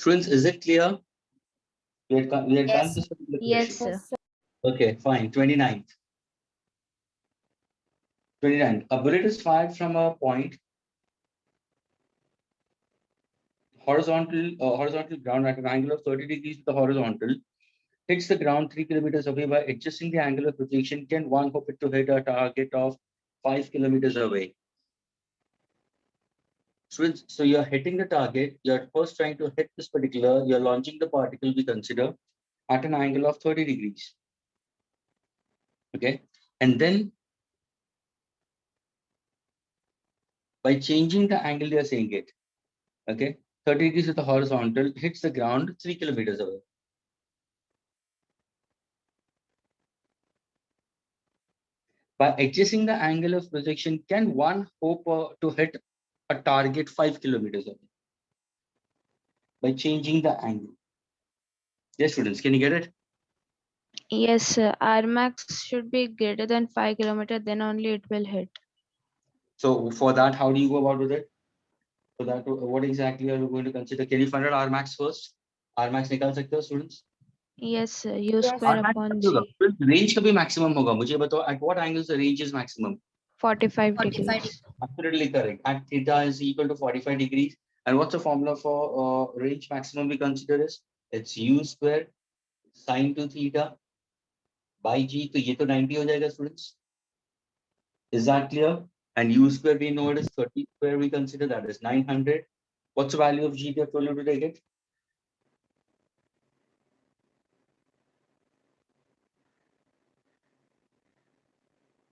Students, is it clear? We had done this particular Yes, question. sir. Okay, fine. 29th. 29th. A bullet is fired from a point horizontal ground at an angle of 30 degrees to the horizontal, hits the ground 3 kilometers away. By adjusting the angle of projection, can one hope it to hit a target of 5 kilometers away? So you're hitting the target, you're first trying to hit this particular, you're launching the particle we consider at an angle of 30 degrees. Okay. And then by changing the angle, you're saying it. Okay. 30 degrees with the horizontal, hits the ground 3 kilometers away. By adjusting the angle of projection, can one hope to hit a target 5 kilometers away? By changing the angle. Yes, students, can you get it? Yes, sir. Rmax should be greater than 5 kilometers, then only it will hit. So for that, how do you go about with it? For that, what exactly are you going to consider? Can you find out Rmax first? Rmax निकाल सकते हो students? Yes, sir. U square Rmax upon कभी होगा? G. फिर range कभी maximum होगा? मुझे बताओ at what angles the range is maximum? 45 degrees. Absolutely correct. At theta is equal to 45 degrees. And what's the formula for range maximum we consider is? It's U square sine 2 theta by G. तो ये तो 90 हो जाएगा students. Is that clear? And U square we know it is 30 square we consider that is 900. What's the value of G they have told you to take it?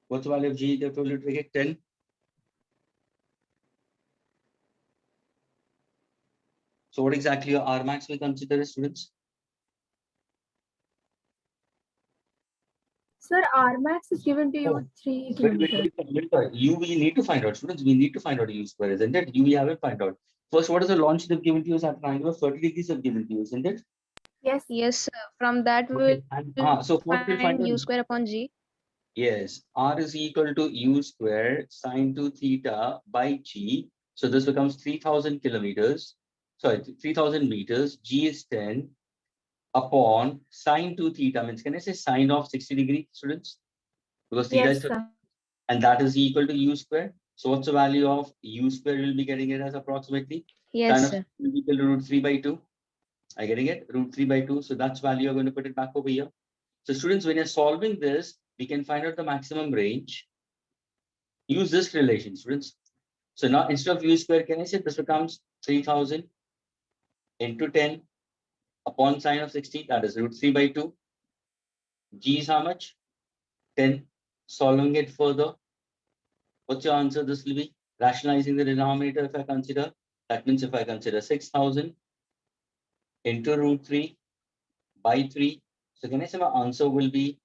What's the value of G they have told you to take it? 10. So what exactly your Rmax we consider students? Sir, Rmax is given to you 3 kilometers. U we need to find out, students. We need to find out U square, isn't it? U we haven't find out. First, what is the launch they've given to you at an angle of 30 degrees they've given to you, isn't it? Yes. Yes, sir. From that we Okay. will So first we'll find find U out. square upon G. Yes, R is equal to U square sine 2 theta by G. So this becomes 3000 kilometers. Sorry, 3000 meters. G is 10 upon sine 2 theta. Means can I say sine of 60 degrees, students? Because theta Yes, is sir. and that is equal to U square. So what's the value of U square? We'll be getting it as approximately Yes, sine of sir. will be equal to root 3 by 2. Are you getting it? Root 3 by 2. So that's value you're going to put it back over here. So students, when you're solving this, we can find out the maximum range. Use this relation, students. So now instead of U square, can I say this becomes 3000 into 10 upon sine of 60, that is root 3 by 2. G is how much? 10. Solving it further. What's your answer? This will be rationalizing the denominator if I consider. That means if I consider 6000 into root 3 by 3. So can I say my answer will be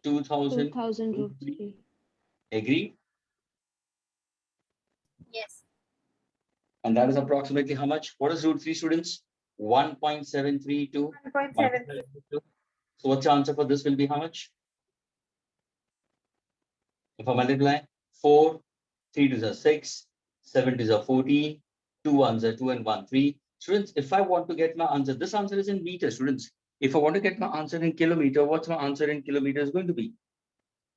2000 root 3. Agree? Yes. And that is approximately how much? What is root 3, students? 1.732. 1.73. So what's the answer for this will be how much? If I multiply 4, 3 to the 6, 7 to the 14, 2 ones are 2 and 1, 3. Students, if I want to get my answer, this answer is in meters, students. If I want to get my answer in kilometer, what's my answer in kilometer is going to be?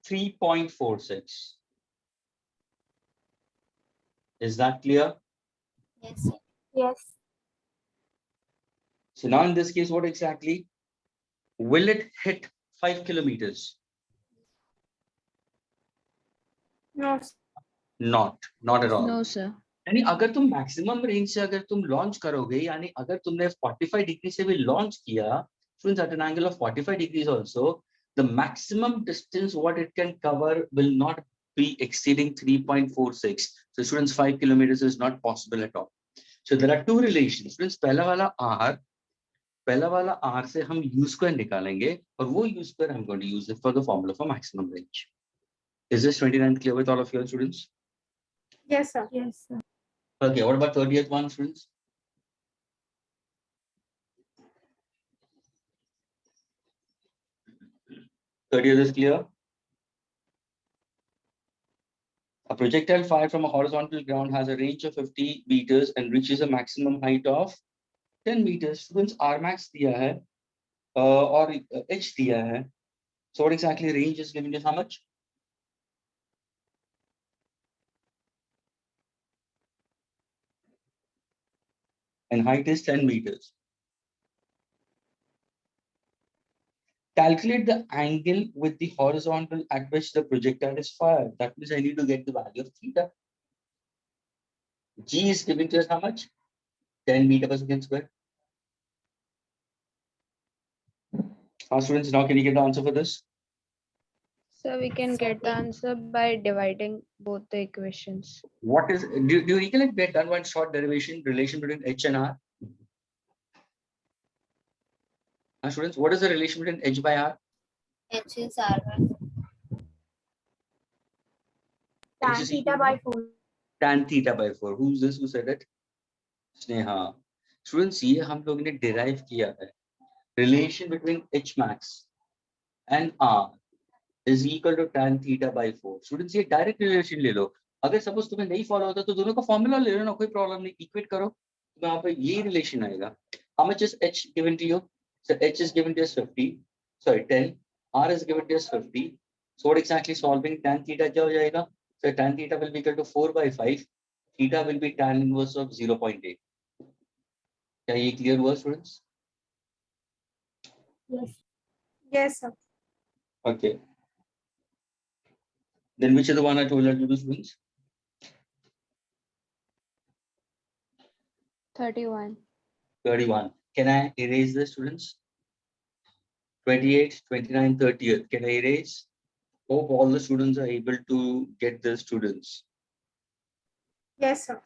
3.46. Is that clear? Yes. Yes. So now in this case, what exactly? Will it hit 5 kilometers? No. Not at all. No, sir. यानी अगर तुम maximum range से अगर तुम launch करोगे यानी अगर तुमने 45 डिग्री से भी लॉन्च किया students at an angle of 45 degrees also the maximum distance what it can cover will not be exceeding 3.46 so students 5 kilometers is not possible at all so there are two relations students पहला वाला r से हम u square निकालेंगे और वो u square I'm going to use it for the formula for maximum range. Is this 29th clear with all of you students? Yes, sir. Yes, sir. Okay, what about 30th one, students? Thirtieth is clear. A projectile fired from a horizontal ground has a range of 50 meters and reaches a maximum height of 10 meters. Students R max दिया है और H दिया है. So what exactly range is given is how much? And height is 10 meters. Calculate the angle with the horizontal at which the projectile is fired. That means I need to get the value of theta. G is given to us how much? 10 meters per second square. Students, now can you get the answer for this? So we can get the answer by dividing both the equations. What is, do you recollect we had done one short derivation relation between H and R? Students, what is the relation between H by R? H is R1. H Tan is theta equal by to 4. tan theta by 4. Who's this? Who said it? Sneha. Students, ये हम लोगों ने derive किया है. Relation between H max and R is equal to tan theta by 4. Students, ये direct relation ले लो. अगर suppose तुम्हें नहीं follow होता तो दोनों का formula ले लो ना, कोई problem नहीं. Equate करो, तो यहाँ पे ये relation आएगा. How much is H given to you? So H is given to us 50. Sorry, 10. R is given to us 50. So what exactly solving tan theta क्या हो जाएगा? So tan theta will be equal to 4 by 5. Theta will be tan inverse of 0.8. क्या ये clear हुआ students? Yes. Yes, sir. Okay. Then which is the one I told you to do, students? 31. 31. Can I erase the students? 28, 29, 30th. Can I erase? Hope all the students are able to get the students. Yes, sir.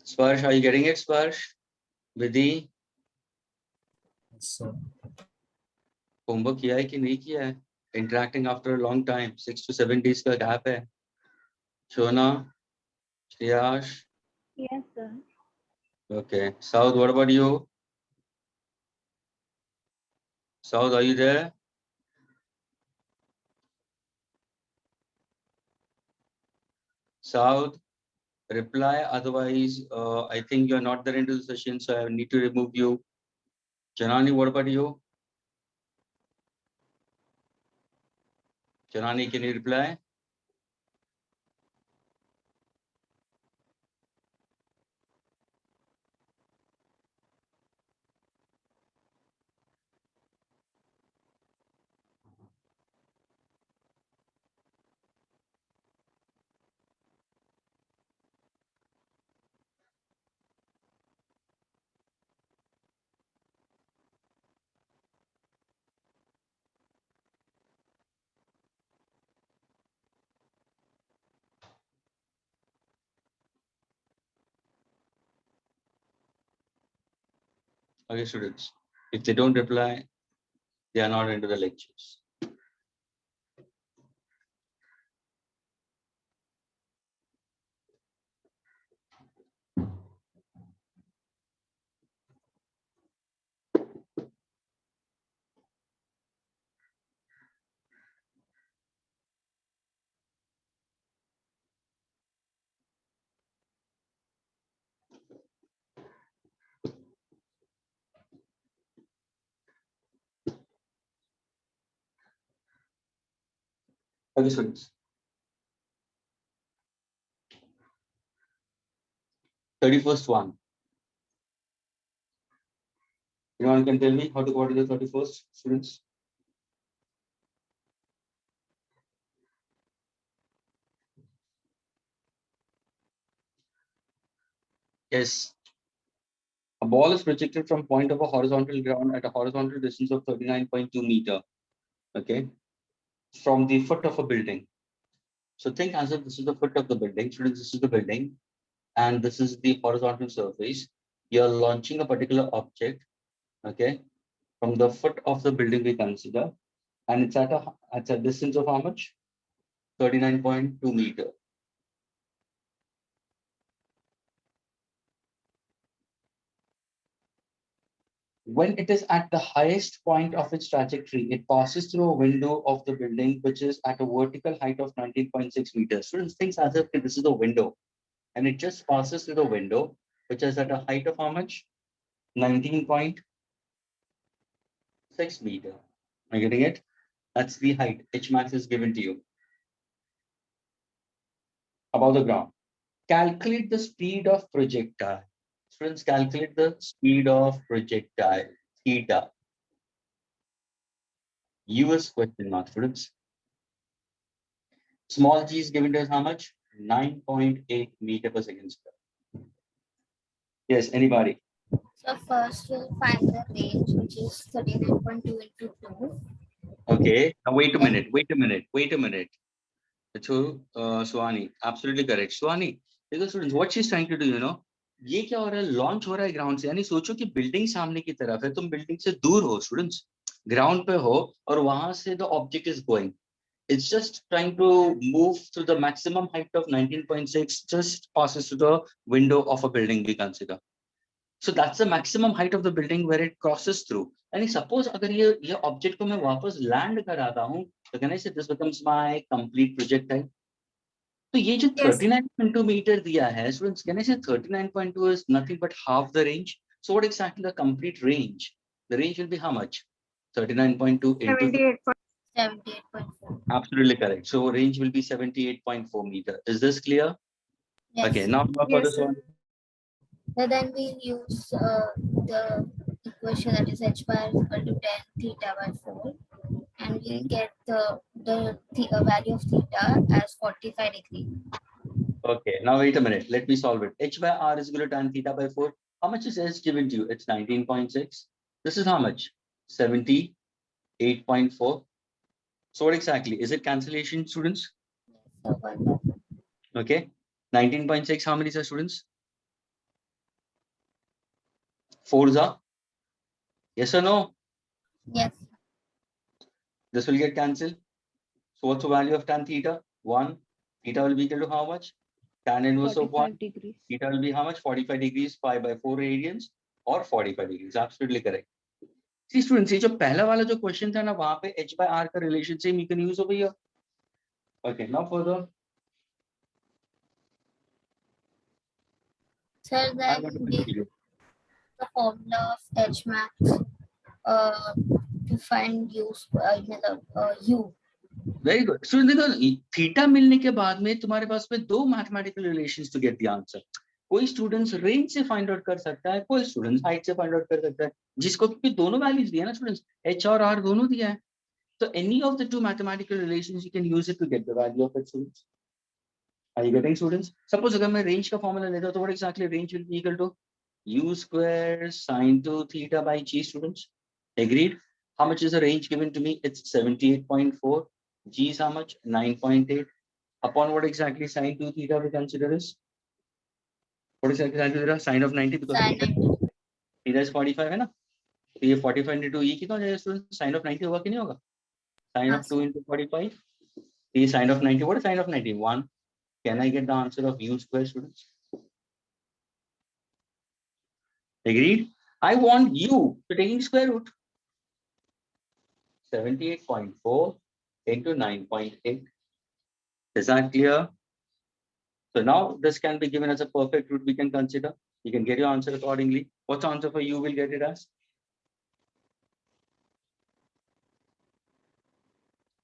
Sparsh, are you getting it, Sparsh? Vidhi? So, Homework किया है कि नहीं किया है? Interacting after a long time. 6 to 7 days का gap है. Shona? Shreyash? Yes, sir. Okay. Saud, what about you? Saud, are you there? Saud, reply. Otherwise, I think you're not there into the session, so I need to remove you. Janani, what about you? Janani, can you reply? Okay, students. If they don't reply, they are not into the lectures. Okay, students. 31st one. Anyone can tell me how to go to the 31st, students? Yes. A ball is projected from point of a horizontal ground at a horizontal distance of 39.2 meter. Okay. From the foot of a building. So think as if this is the foot of the building. Students, this is the building. And this is the horizontal surface. You're launching a particular object. Okay. From the foot of the building we consider. And it's at a distance of how much? 39.2 meter. When it is at the highest point of its trajectory, it passes through a window of the building, which is at a vertical height of 19.6 meters. Students think as if this is a window, and it just passes through the window, which is at a height of how much? 19.6 meter. Are you getting it? That's the height. H max is given to you. Above the ground. Calculate the speed of projectile. Students, calculate the speed of projectile, theta. US question mark, students. Small g is given to us how much? 9.8 meter per second square. Yes, anybody? So first we'll find the range, which is 39.2 into 2. Okay. Now wait a minute. So, Swani, absolutely correct. Swani, because students, what she's trying to do, ये क्या हो रहा है? Launch हो रहा है ground से, यानी सोचो कि बिल्डिंग सामने की तरफ है, तुम बिल्डिंग से दूर हो स्टूडेंट्स, ग्राउंड पे हो और वहां से the object is going. It's just trying to move to the maximum height of 19.6, just passes to the window of a building we consider. So that's the maximum height of the building where it crosses through. And suppose अगर ये object को मैं वापस land कराता हूँ, तो can I say this becomes my complete projectile? तो ये जो 39.2 meter दिया है, students, can I say 39.2 is nothing but half the range? So what exactly the complete range? The range will be how much? 39.2 into 78.4. absolutely correct. So range will be 78.4 meter. Is this clear? Yes. Okay, now for this one. So then we'll use the equation that is h bar is equal to 10 theta by 4, and we'll get the value of theta as 45 degrees. Okay, now wait a minute. Let me solve it. H by R is equal to tan theta by 4. How much is S given to you? It's 19.6. This is how much? 78.4. So what exactly? Is it cancellation, students? So Okay. 19.6, how many are students? 4s are? Yes or no? yes. This will get cancelled. So what's the value of tan theta? 1. Theta will be equal to how much? Tan inverse of 1. degrees. Theta will be how much? 45 degrees, pi by 4 radians or 45 degrees. Absolutely correct. See students, ये जो पहला वाला जो question था ना, वहां पे h by r का relation same you can use over here. Okay, now further. Sir, I'm then going to we continue. the formula of h max to find u. Very good. So देखो theta मिलने के बाद में तुम्हारे पास में दो mathematical relations to get the answer. कोई स्टूडेंट्स रेंज से फाइंड आउट कर सकता है, कोई स्टूडेंट्स हाइट से फाइंड आउट कर सकता है, जिसको क्योंकि दोनों वैल्यूज दिया ना स्टूडेंट्स, h और r दोनों दिया है. So any of the two mathematical relations you can use it to get the value of it, students. Are you getting, students? Suppose अगर मैं range का formula लेता हूं, तो what exactly range will be equal to u square sine 2 theta by g, students. Agreed? How much is the range given to me? It's 78.4. G is how much? 9.8. Upon what exactly sine 2 theta we consider is? What exactly sine 2 theta? Sine of 90 because Sine 90. theta is 45 है ना? तो ये 45 into e कितना हो जाएगा students? Sine of 90 होगा कि नहीं होगा? Sine of 2 into 45. The sine of 90. What is sine of 90? 1. Can I get the answer of u square, students? Agreed? I want u to taking square root. 78.4 into 9.8. Is that clear? So now this can be given as a perfect root we can consider. You can get your answer accordingly. What's the answer for u will get it as?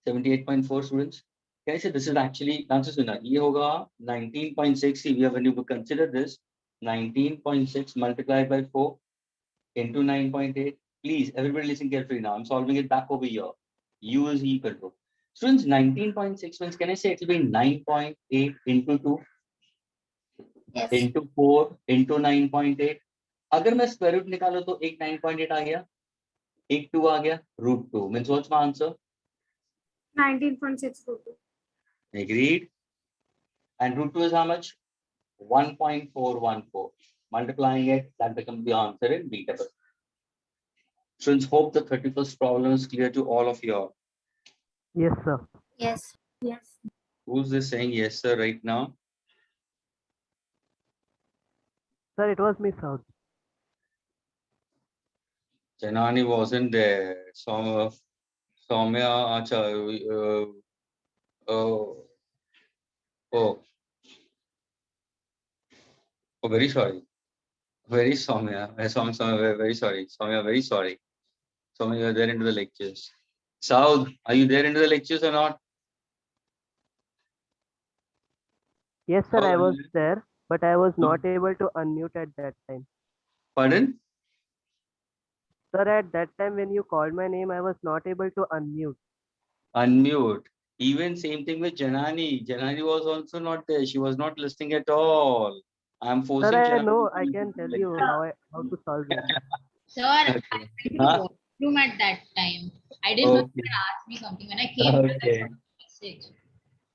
78.4, students. Can I say this is actually answer suna? Ye hoga 19.6. See, when you consider this, 19.6 multiplied by 4 into 9.8. Please, everybody listen carefully now. I'm solving it back over here. U is equal to. Students, 19.6 means, can I say it will be 9.8 into 2 Yes. into 4 into 9.8. अगर मैं square root निकालो तो एक 9.8 आ गया, एक 2 आ गया, root 2 means what's my answer? 19.6 root 2. Agreed. And root 2 is how much? 1.414. Multiplying it, that becomes the answer in beta. Students, hope the 31st problem is clear to all of you all. Yes, sir. Yes. Yes. Who's this saying yes, sir, right now? Sir, it was me, sir. Janani wasn't there. Soumya, acha, oh, very sorry. Very Soumya. Soumya, very sorry. Soumya, very sorry. Soumya, you're there into the lectures. Saud, are you there into the lectures or not? Yes, sir, How I are was you? there, but I was not able to unmute at that time. Pardon? Sir, at that time when you called my name, I was not able to unmute. Unmute. Even same thing with Janani. Janani was also not there. She was not listening at all. I'm Sir, forcing I Janani know, to I be can in tell the you lecture. how to solve it. Sir, I Okay. went to the Huh? washroom at that time. I didn't know you Okay. had asked me something. When I came back, I Okay. saw the message.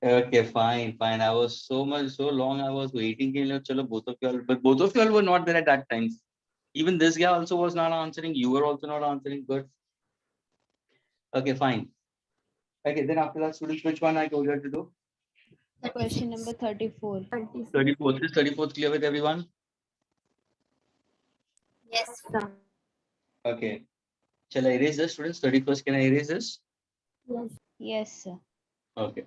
Okay, fine, fine. I was so long I was waiting. Chalo, both of you all, but both of you all were not there at that time. Even this guy also was not answering. You were also not answering. Good. Okay, fine. Okay, then after that, students, which one I told you to do? Question number 34. 34th. Is 34th clear with everyone? Yes, sir. Okay. Shall I erase this, students? 31st, can I erase this? Yes. Yes, sir. Okay.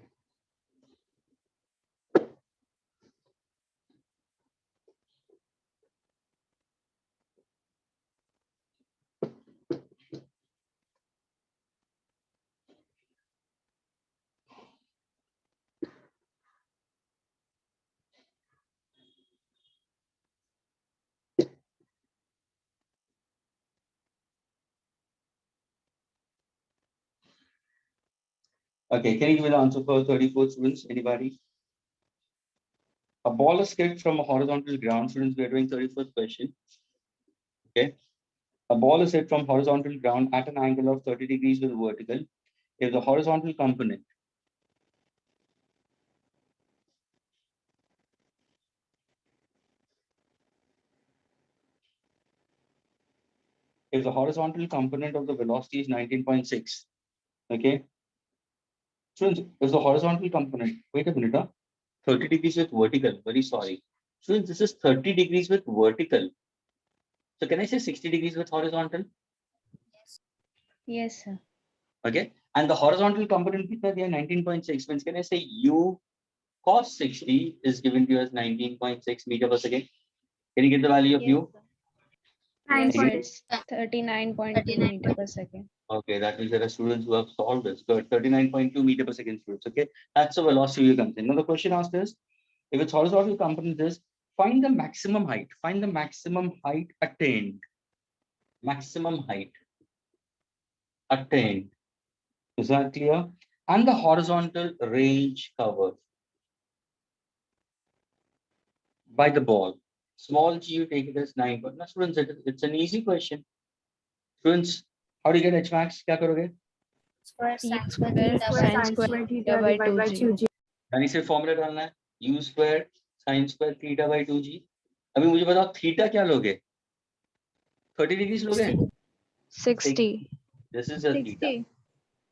Okay, can you give me the answer for 34th, students? Anybody? A ball is kicked from a horizontal ground. Students, we are doing 34th question. Okay. A ball is hit from horizontal ground at an angle of 30 degrees with vertical. If the horizontal component of the velocity is 19.6, okay. Students, if the horizontal component, wait a minute, 30 degrees with vertical, very sorry. Students, this is 30 degrees with vertical. So can I say 60 degrees with horizontal? Yes, sir. Okay. And the horizontal component, they are 19.6. Means can I say u cos 60 is given to you as 19.6 meter per second? Can you get the value of u? Yes, sir. 9.8. It's 39.2 meter per second. Okay, that means there are students who have solved this. Good, 39.2 meter per second, students. Okay, that's the velocity you comes in. Now the question asked is, if it's horizontal component is, find the maximum height. Find the maximum height attained. Maximum height attained. Is that clear? And the horizontal range covered by the ball. Small g, you take it as 9. But now, students, it's an easy question. Students, how do you get h max? क्या करोगे? Square U sin square square theta sin by square theta by 2g. यानी सिर्फ formula डालना है u square sin square theta by 2g. अभी मुझे बताओ theta क्या लोगे? 30 डिग्री लोगे? 60. This is a theta.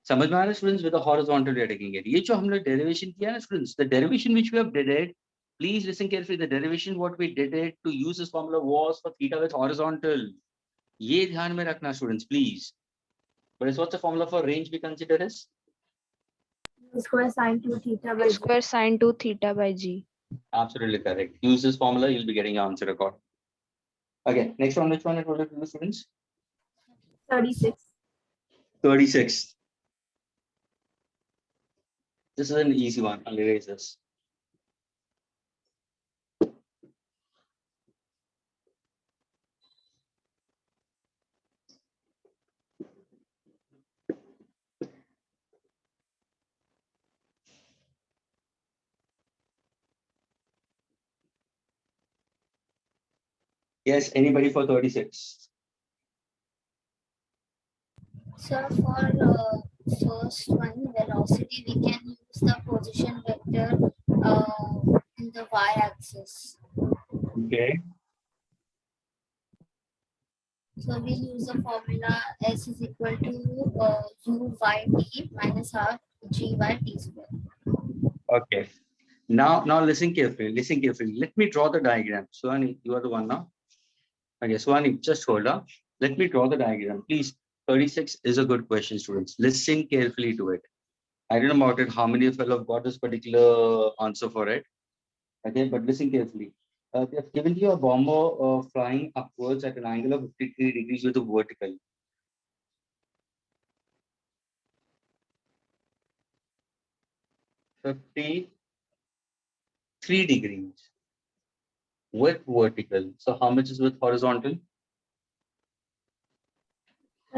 समझ में आ रहा है students? With the horizontal we are taking it. ये जो हमने डेरिवेशन किया ना students, the derivation which we have did it, please listen carefully. The derivation what we did it to use this formula was for theta with horizontal. ये ध्यान में रखना students please. But is what's the formula for range we consider is? square sin 2 theta U square sin 2 theta by g. Absolutely correct. Use this formula, you'll be getting your answer according. Okay, next one, which one I told you to do, students? 36. 36. This is an easy one. I'll erase this. Yes, anybody for 36? So for first one, velocity, we can use the position vector in the y-axis. Okay. So we'll use the formula S is equal to u y t minus half g y t square. Okay. Now listen carefully. Listen carefully. Let me draw the diagram. Swani, you are the one now. Okay, Swani, just hold up. Let me draw the diagram, please. 36 is a good question, students. Listen carefully to it. I don't know about it, how many of you have got this particular answer for it. Okay, but listen carefully. They have given you a bomber flying upwards at an angle of 53 degrees with a vertical. $53 degrees with vertical. So how much is with horizontal?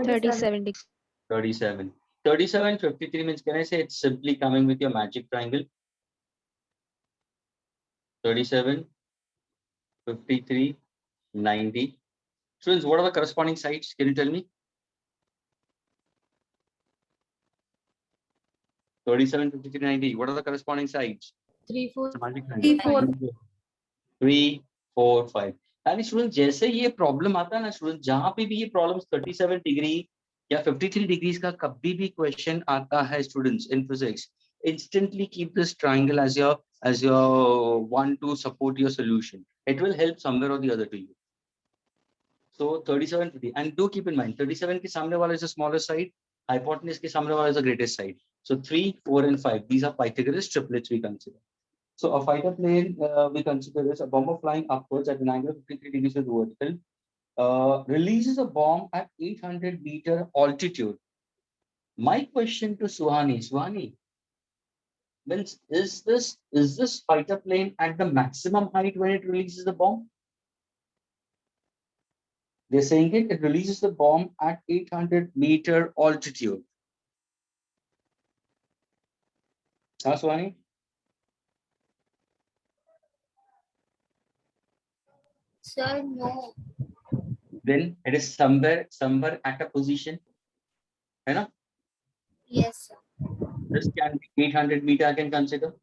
37 degrees. 37. 37, 53 means, can I say it's simply coming with your magic triangle? 37, 53, 90. Students, what are the corresponding sides? Can you tell me? 37, 53, 90. What are the corresponding sides? 3, 4. It's a magic triangle. 3, 4, 5. यानी student जैसे ये problem आता है ना student, जहां पे भी ये प्रॉब्लम 37 डिग्री या 53 डिग्रीज का कभी भी क्वेश्चन आता है students in physics, instantly keep this triangle as your one to support your solution. It will help somewhere or the other to you. So 37, 50, and do keep in mind 37 के सामने वाला is the smallest side, hypotenuse के सामने वाला is the greatest side. So 3, 4 and 5, these are Pythagoras triplets we consider. So a fighter plane we consider this a bomber flying upwards at an angle of 53 degrees with vertical, releases a bomb at 800-meter altitude. My question to Suhani, is this fighter plane at the maximum height when it releases the bomb? They're saying it releases the bomb at 800-meter altitude. Huh, Suhani? Sir, no. Then it is somewhere at a position. You know? Yes, sir. This can be 800-meter I can consider.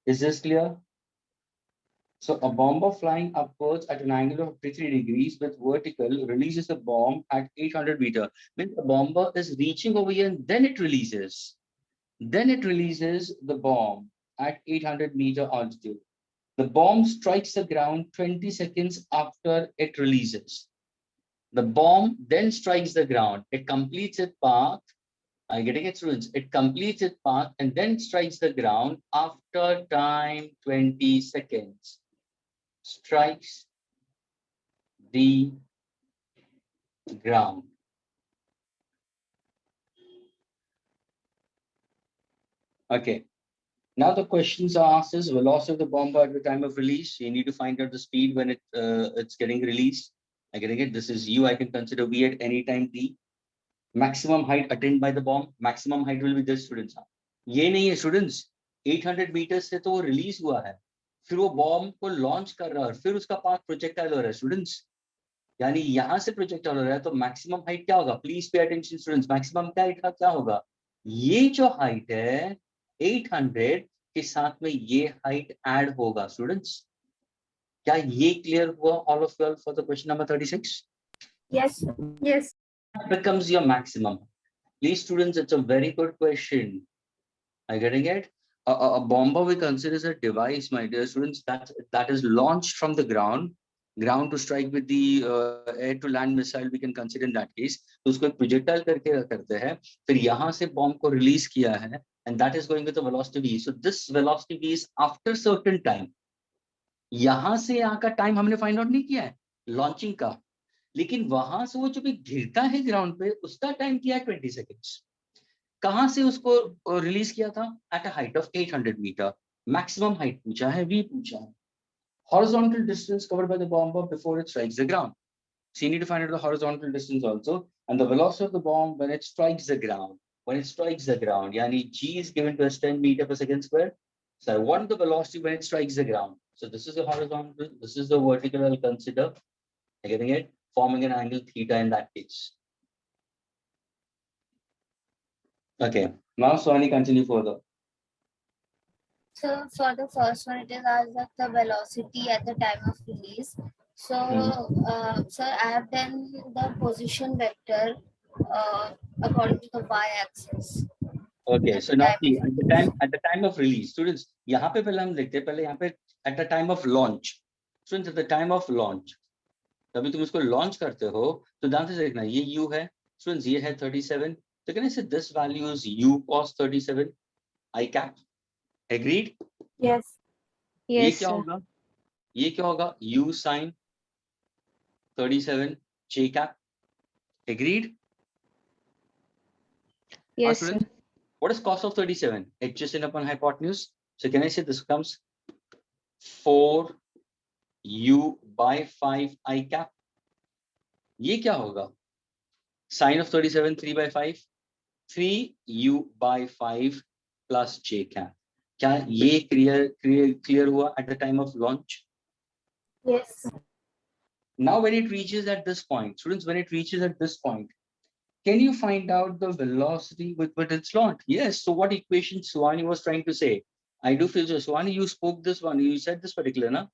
Is this clear? So a bomber flying upwards at an angle of 53 degrees with vertical releases a bomb at 800 meter. Means the bomber is reaching over here and then it releases. Then it releases the bomb at 800-meter altitude. The bomb strikes the ground 20 seconds after it releases. The bomb then strikes the ground. It completes its path. Are you getting it, students? It completes its path and then strikes the ground after time 20 seconds. Strikes the ground. Okay. Now the questions are asked is velocity of the bomber at the time of release. You need to find out the speed when it's getting released. I getting it. This is U. I can consider V at any time t. Maximum height attained by the bomb. Maximum height will be this, students. ये नहीं है students. 800 meters से तो वो release हुआ है. फिर वो बॉम्ब को लॉन्च कर रहा है और फिर उसका पाथ प्रोजेक्टाइल हो रहा है स्टूडेंट्स. यानी यहां से प्रोजेक्टाइल हो रहा है तो मैक्सिमम हाइट क्या होगा? Please pay attention students. Maximum height का क्या होगा? ये जो हाइट है 800 के साथ में ये हाइट ऐड होगा स्टूडेंट्स. क्या ये क्लियर हुआ all of you for the question number 36? Yes, sir. Yes. That becomes your maximum. Please students, it's a very good question. Are you getting it? A bomber we consider as a device, my dear students, that is launched from the ground to strike with the air to land missile we can consider in that case. तो उसको एक projectile करते हैं, फिर यहाँ से bomb को release किया है, and that is going with a velocity v. So this velocity v is after certain time. यहाँ से यहाँ का time हमने find out नहीं किया है launching का, लेकिन वहां से वो जो भी गिरता है ग्राउंड पे उसका टाइम किया है 20 सेकेंड्स. कहां से उसको रिलीज किया था? At a height of 800 metre. Maximum height पूछा है, वी पूछा है. Horizontal distance covered by the bomber before it strikes the ground. So you need to find out the horizontal distance also and the velocity of the bomb when it strikes the ground. When it strikes the ground, yani g is given to us 10 meter per second square. So I want the velocity when it strikes the ground. So this is the horizontal, this is the vertical I'll consider. Are you getting it? Forming an angle theta in that case. Okay, now Swani, continue further. So for the first one, it is asked that the velocity at the time of release. So, sir, I have done the position vector according to the y-axis. Okay, so now see, at the time of release, students, यहाँ पे पहले हम देखते हैं, पहले यहाँ पे at the time of launch. Students, at the time of launch, तभी तुम इसको launch करते हो, तो ध्यान से देखना, ये u है, students, ये है 37. So can I say this value is u cos 37, I cap? Agreed? Yes. ये Yes, क्या sir. होगा? ये क्या होगा? U sin 37 J cap. Agreed? Yes, sir. Students, what is cos of 37? Adjacent upon hypotenuse. So can I say this becomes 4U by 5 I cap? ये क्या होगा? Sin of 37 3 by 5, 3U by 5 plus J cap. क्या ये clear हुआ at the time of launch? Yes. Now when it reaches at this point, students, when it reaches at this point, can you find out the velocity with which it's launched? Yes. So what equation Suwani was trying to say? I do feel so. Suwani, you spoke this one. You said this particular, na?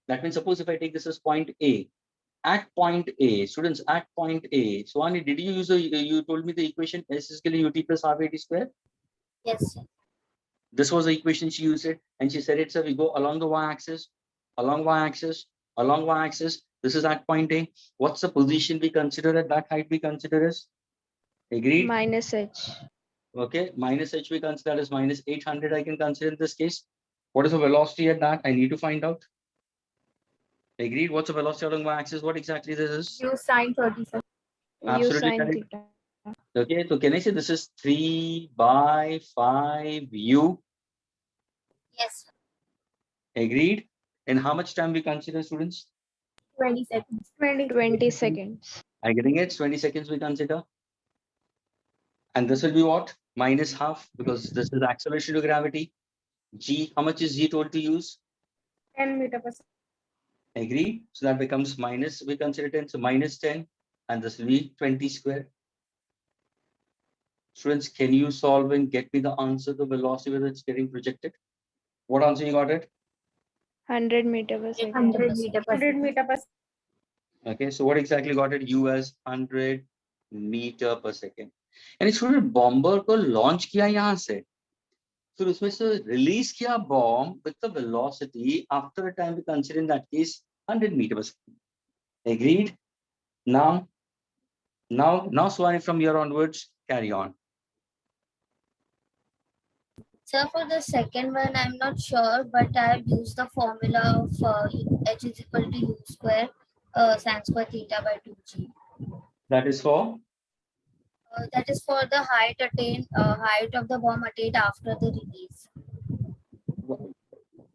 That means suppose if I take this as point A. At point A, students, at point A. Suwani, did you use you told me the equation S is equal to UT plus half AT square? Yes, sir. This was the equation she used it. And she said it, so we go along the y-axis, along y-axis, along y-axis. This is at point A. What's the position we consider at that height we consider as? Agreed? Minus H. Okay, minus H we consider as minus 800 I can consider in this case. What is the velocity at that? I need to find out. Agreed? What's the velocity along y-axis? What exactly this is? U sin 37. U Absolutely sin correct. theta. Okay, so can I say this is 3 by 5U? Yes, sir. Agreed? And how much time we consider, students? 20 seconds. 20 seconds. I'm getting it. 20 seconds we consider. And this will be what? Minus half, because this is acceleration to gravity. G, how much is G told to use? 10 meter per second. Agree? So that becomes minus, we consider 10, so minus 10, and this will be 20 square. Students, can you solve and get me the answer, the velocity whether it's getting projected? What answer you got it? 100 meter per second. 100 meter per second. Okay, so what exactly got it? U as 100 meter per second. And student, bomber को launch किया यहाँ से. फिर उसमें से release किया bomb with the velocity after a time we consider in that case 100 meter per second. Agreed? Now Swani, from here onwards, carry on. So for the second one, I'm not sure, but I have used the formula of H is equal to U square sin square theta by 2G. That is for? That is for the height of the bomb attained after the release.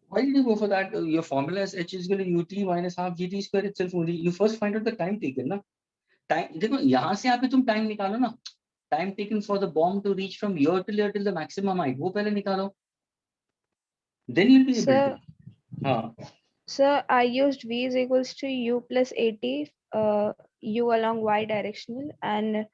Why did you go for that? Your formula is H is equal to UT minus half GT square itself only. You first find out the time taken, na? Time, देखो यहाँ से यहाँ पे तुम time निकालो ना. Time taken for the bomb to reach from here till the maximum height. वो पहले निकालो. Then you'll be able Sir, to. हाँ. sir, I used V is equals to U plus 80, U along Y directional, and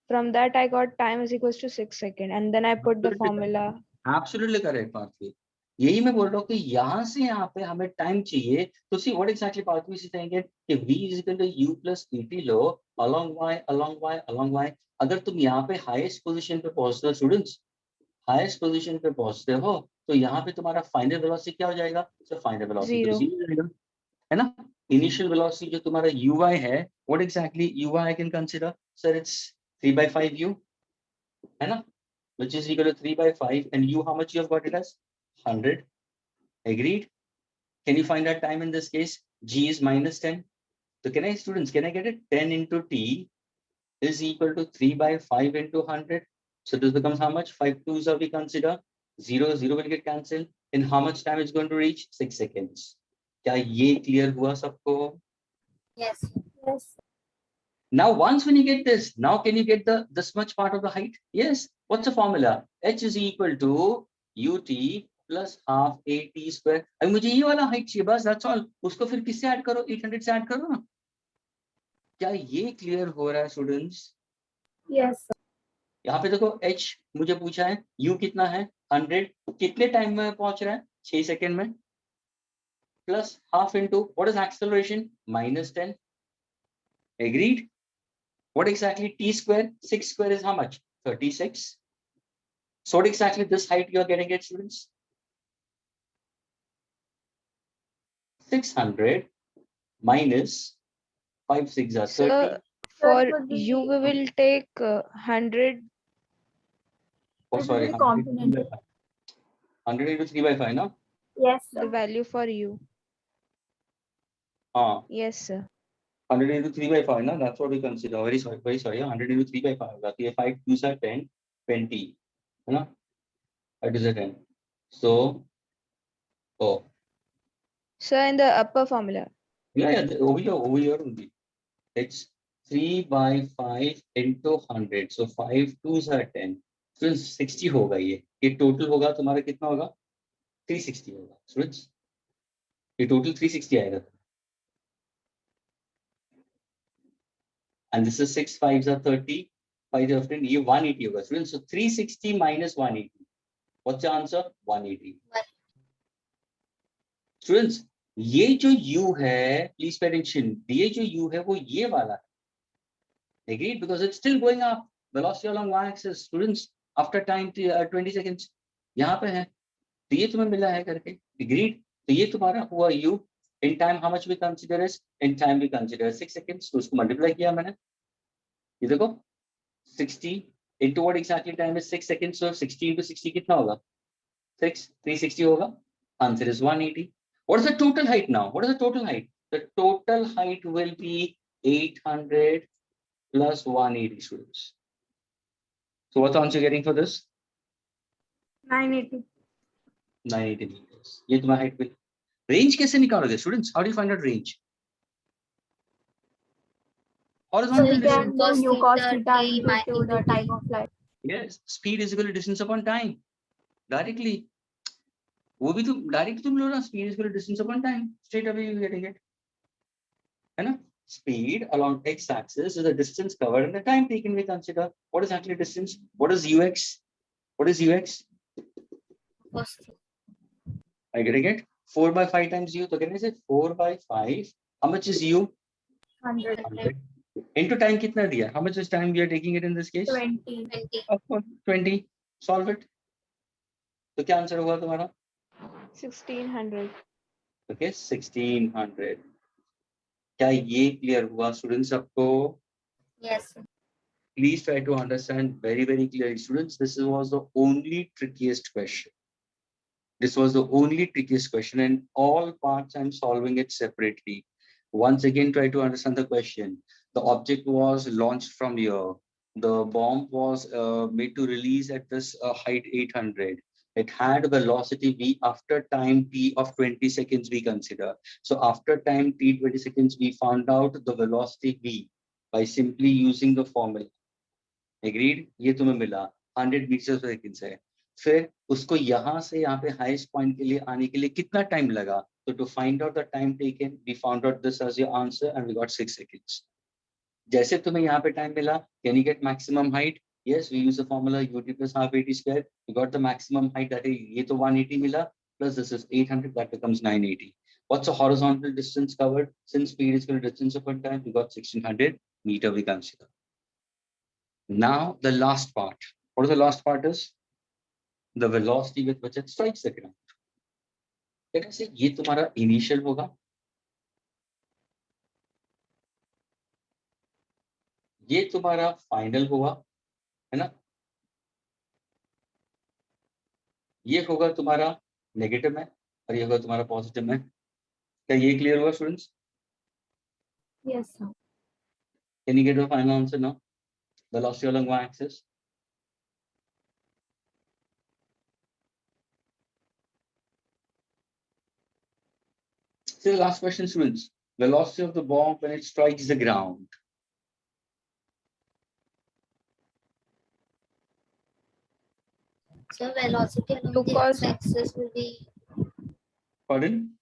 from that I got time is equals to 6 seconds, and then I put the Absolutely formula. Absolutely correct, Parthy. यही मैं बोल रहा हूँ कि यहाँ से यहाँ पे हमें टाइम चाहिए. तो see what exactly Parthy is saying it कि V is equal to U plus ET low along Y. अगर तुम यहाँ पे highest position पे पहुँचते हो students, highest position पे पहुँचते हो तो यहाँ पे तुम्हारा final velocity क्या हो जाएगा? So final velocity तो 0 जाएगा, है ना? Initial velocity जो तुम्हारा UI है, what exactly UI I can consider? Sir, it's 3 by 5 U, है ना? Which is equal to 3 by 5, and U, how much you have got it as? 100. Agreed? Can you find that time in this case? G is minus 10. So can I, students, can I get it? 10 into T is equal to 3 by 5 into 100. So this becomes how much? 5 twos are we consider? 0 will get cancelled. In how much time it's going to reach? 6 seconds. क्या ये clear हुआ सबको? Yes. Yes. Now, once when you get this, now can you get this much part of the height? Yes. What's the formula? H is equal to UT plus half AT square. अब मुझे ये वाला height चाहिए बस, that's all. उसको फिर किससे add करो? 800 से ऐड करो ना. क्या ये clear हो रहा है students? Yes. यहाँ पे देखो H मुझे पूछा है, U कितना है? 100. कितने टाइम में पहुंच रहा है? 6 सेकंड में. Plus half into what is acceleration? Minus 10. Agreed? What exactly T square? 6 square is how much? 36. So what exactly this height you are getting it, students? 600 minus 5 6 are 30. Sir, for U we will take 100. Oh, it sorry. will be complementary. 100 into 3 by 5, no? Yes. The value for U. हाँ, Yes, sir. 100 into 3 by 5 ना, that's what we consider. Very sorry, 100 into 3 by 5 होगा, तो ये 5 2s are 10, 20, है ना? That is a 10. So, oh, Sir, in the upper formula. yeah, over here only. It's 3 by 5 into 100. So 5 2s are 10. So 60 होगा ये total होगा तुम्हारा कितना होगा? 360 होगा. So ये total 360 आएगा. And this is 6 5s are 30. 5 are 10. ये 180 होगा. So 360 minus 180. What's the answer? 180. Students, ये जो u है, please pay attention. ये जो u है वो ये वाला है. Agreed? Because it's still going up. Velocity along y-axis. Students, after time 20 seconds, यहाँ पे है. तो ये तुम्हें मिला है करके. Agreed? तो ये तुम्हारा हुआ u. In time, how much we consider is? In time we consider 6 seconds. तो उसको multiply किया मैंने. ये देखो, 60 into what exactly time is 6 seconds. So 60 into 60 कितना होगा? 6, 360 होगा. Answer is 180. What is the total height now? What is the total height? The total height will be 800 plus 180 students. So what's the answer you're getting for this? 980. 980 meters. ये तुम्हारा height will. Range कैसे निकालोगे students? How do you find out range? Horizontal we distance. can u cos theta theta t into the time of flight. Yes, speed is equal to distance upon time. Directly. वो भी तुम direct तुम लो ना, speed is equal to distance upon time. Straight away you getting it. है ना? Speed along x-axis is the distance covered and the time taken we consider. What is actually distance? What is ux? What is ux? cos I getting it? 4 by 5 times u. So can I say 4 by 5? How much is u? 100. 100. Into time कितना दिया? How much is time we are taking it in this case? 20. 20. Of course, 20. Solve it. तो क्या answer हुआ तुम्हारा? 1600. Okay, 1600. क्या ये clear हुआ students आपको? Yes. Please try to understand very clearly, students. This was the only trickiest question. This was the only trickiest question, and all parts I'm solving it separately. Once again, try to understand the question. The object was launched from here. The bomb was made to release at this height 800. It had velocity v after time t of 20 seconds we consider. So after time t 20 seconds, we found out the velocity v by simply using the formula. Agreed? ये तुम्हें मिला 100 meters per second से. फिर उसको यहाँ से यहाँ पे हाईएस्ट पॉइंट के लिए आने के लिए कितना टाइम लगा? So to find out the time taken, we found out this as your answer and we got 6 seconds. जैसे तुम्हें यहाँ पे टाइम मिला, can you get maximum height? Yes, we use the formula ut plus half 80 square. We got the maximum height, that is ये तो 180 मिला, plus this is 800, that becomes 980. What's the horizontal distance covered? Since speed is equal to distance upon time, we got 1600 meter we consider. Now the last part. What is the last part is? The velocity with which it strikes the ground. Let us say ये तुम्हारा initial होगा, ये तुम्हारा final होगा, है ना? ये होगा तुम्हारा नेगेटिव में और ये होगा तुम्हारा पॉजिटिव में. क्या ये क्लियर हुआ students? Yes, sir. Can you get a final answer now? Velocity along y-axis. So the last question, students. Velocity of the bomb when it strikes the ground. So velocity along U the cos- x-axis will be Pardon?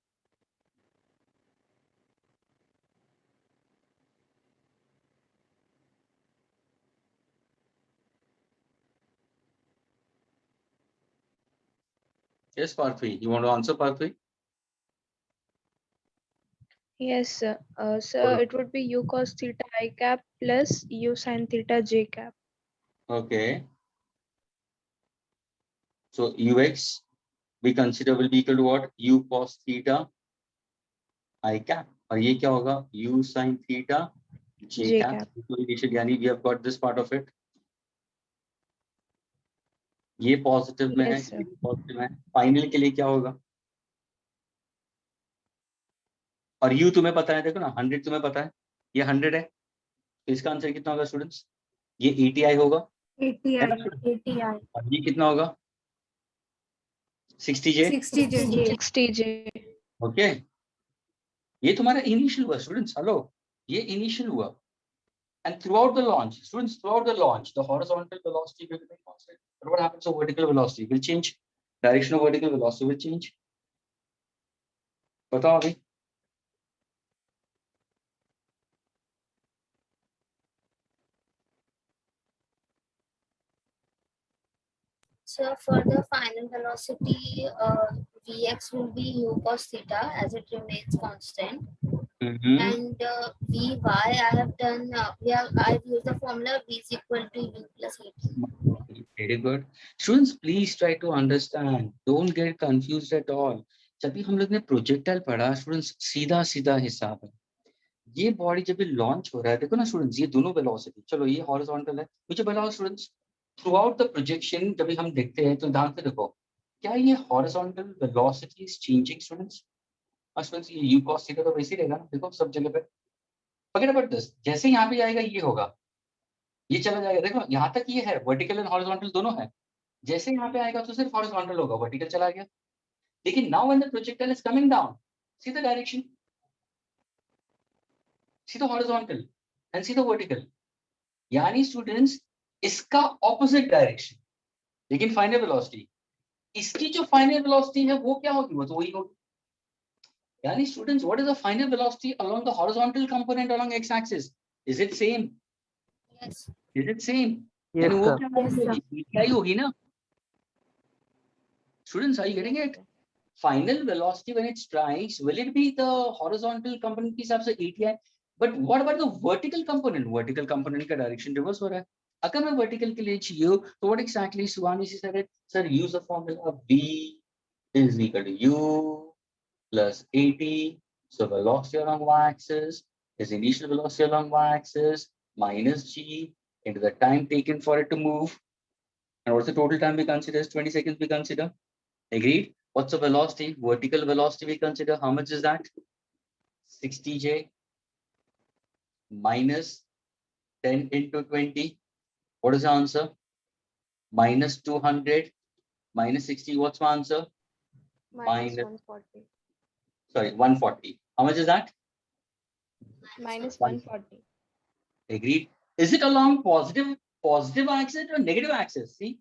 Yes, Parthy. You want to answer, Parthy? Yes, sir. Sir, it would be u cos theta I cap plus u sin theta j cap. Okay. So ux we consider will be equal to what? U cos theta I cap. और ये क्या होगा? U sin theta j J cap. cap. So initially, यानी we have got this part of it. ये positive में है, Yes, sir. ये positive है. फाइनल के लिए क्या होगा? और u तुम्हें पता है, देखो ना 100 तुम्हें पता है, ये 100 है, तो इसका आंसर कितना होगा स्टूडेंट्स? ये 80i होगा, है 80i, ना students? 80i, और ये कितना होगा? 60j। 60j. 60J. ओके, ये तुम्हारा इनिशियल हुआ स्टूडेंट्स, हेलो, ये इनिशियल हुआ। And throughout the launch, students, throughout the launch, the horizontal velocity will remain constant. But what happens to vertical velocity? Will change. Direction of vertical velocity will change. बताओ अभी। So for the final velocity, Vx will be u cos theta as it remains constant. And Vy, I have done, I've used the formula V is equal to u plus 80. Very good. Students, please try to understand. Don't get confused at all. जब भी हम लोग ने projectile पढ़ा students, सीधा सीधा हिसाब है। ये बॉडी जब भी लॉन्च हो रहा है, देखो ना स्टूडेंट्स, ये दोनों वेलोसिटी, चलो ये हॉरिजॉन्टल है, मुझे बताओ students, through out the projection जब भी हम देखते हैं तो ध्यान से देखो, क्या ये horizontal velocity is changing students? Students, ये u cos थीटा तो वैसे ही रहेगा ना, देखो सब जगह पे। फॉरगेट अबाउट दिस, जैसे यहाँ पे जाएगा ये होगा, ये चला जाएगा, देखो यहाँ तक ये है, वर्टिकल एंड हॉरिजॉन्टल दोनों है, जैसे यहाँ पे आएगा तो सिर्फ हॉरिजॉन्टल होगा, वर्टिकल चला गया। लेकिन now when the projectile is coming down, see the direction, see the horizontal and see the vertical, यानी स्टूडेंट्स इसका ऑपोजिट डायरेक्शन, लेकिन फाइनल वेलोसिटी, इसकी जो फाइनल वेलोसिटी है वो क्या होगी? वो तो वही होगी। यानी students, what is the final velocity along the horizontal component along x axis? Is it same? Yes. Is it same? Yes, यानी वो sir. क्या होगी? क्या ही होगी ना students, are you getting it? Final velocity when it strikes, will it be the horizontal component के हिसाब से 80i? But what about the vertical component? Vertical component का direction reverse हो रहा है। अगर मैं vertical के लिए चाहिए तो what exactly Suhani said it? Sir, use the formula V is equal to U plus 80. So velocity along y-axis is initial velocity along y-axis minus G into the time taken for it to move. And what's the total time we consider? 20 seconds we consider. Agreed? What's the velocity? Vertical velocity we consider. How much is that? 60j minus 10 into 20. What is the answer? Minus 200 minus 60. What's my answer? Minus 140. Sorry, 140. How much is that? Minus 140. Agreed. Is it along positive axis or negative axis? See?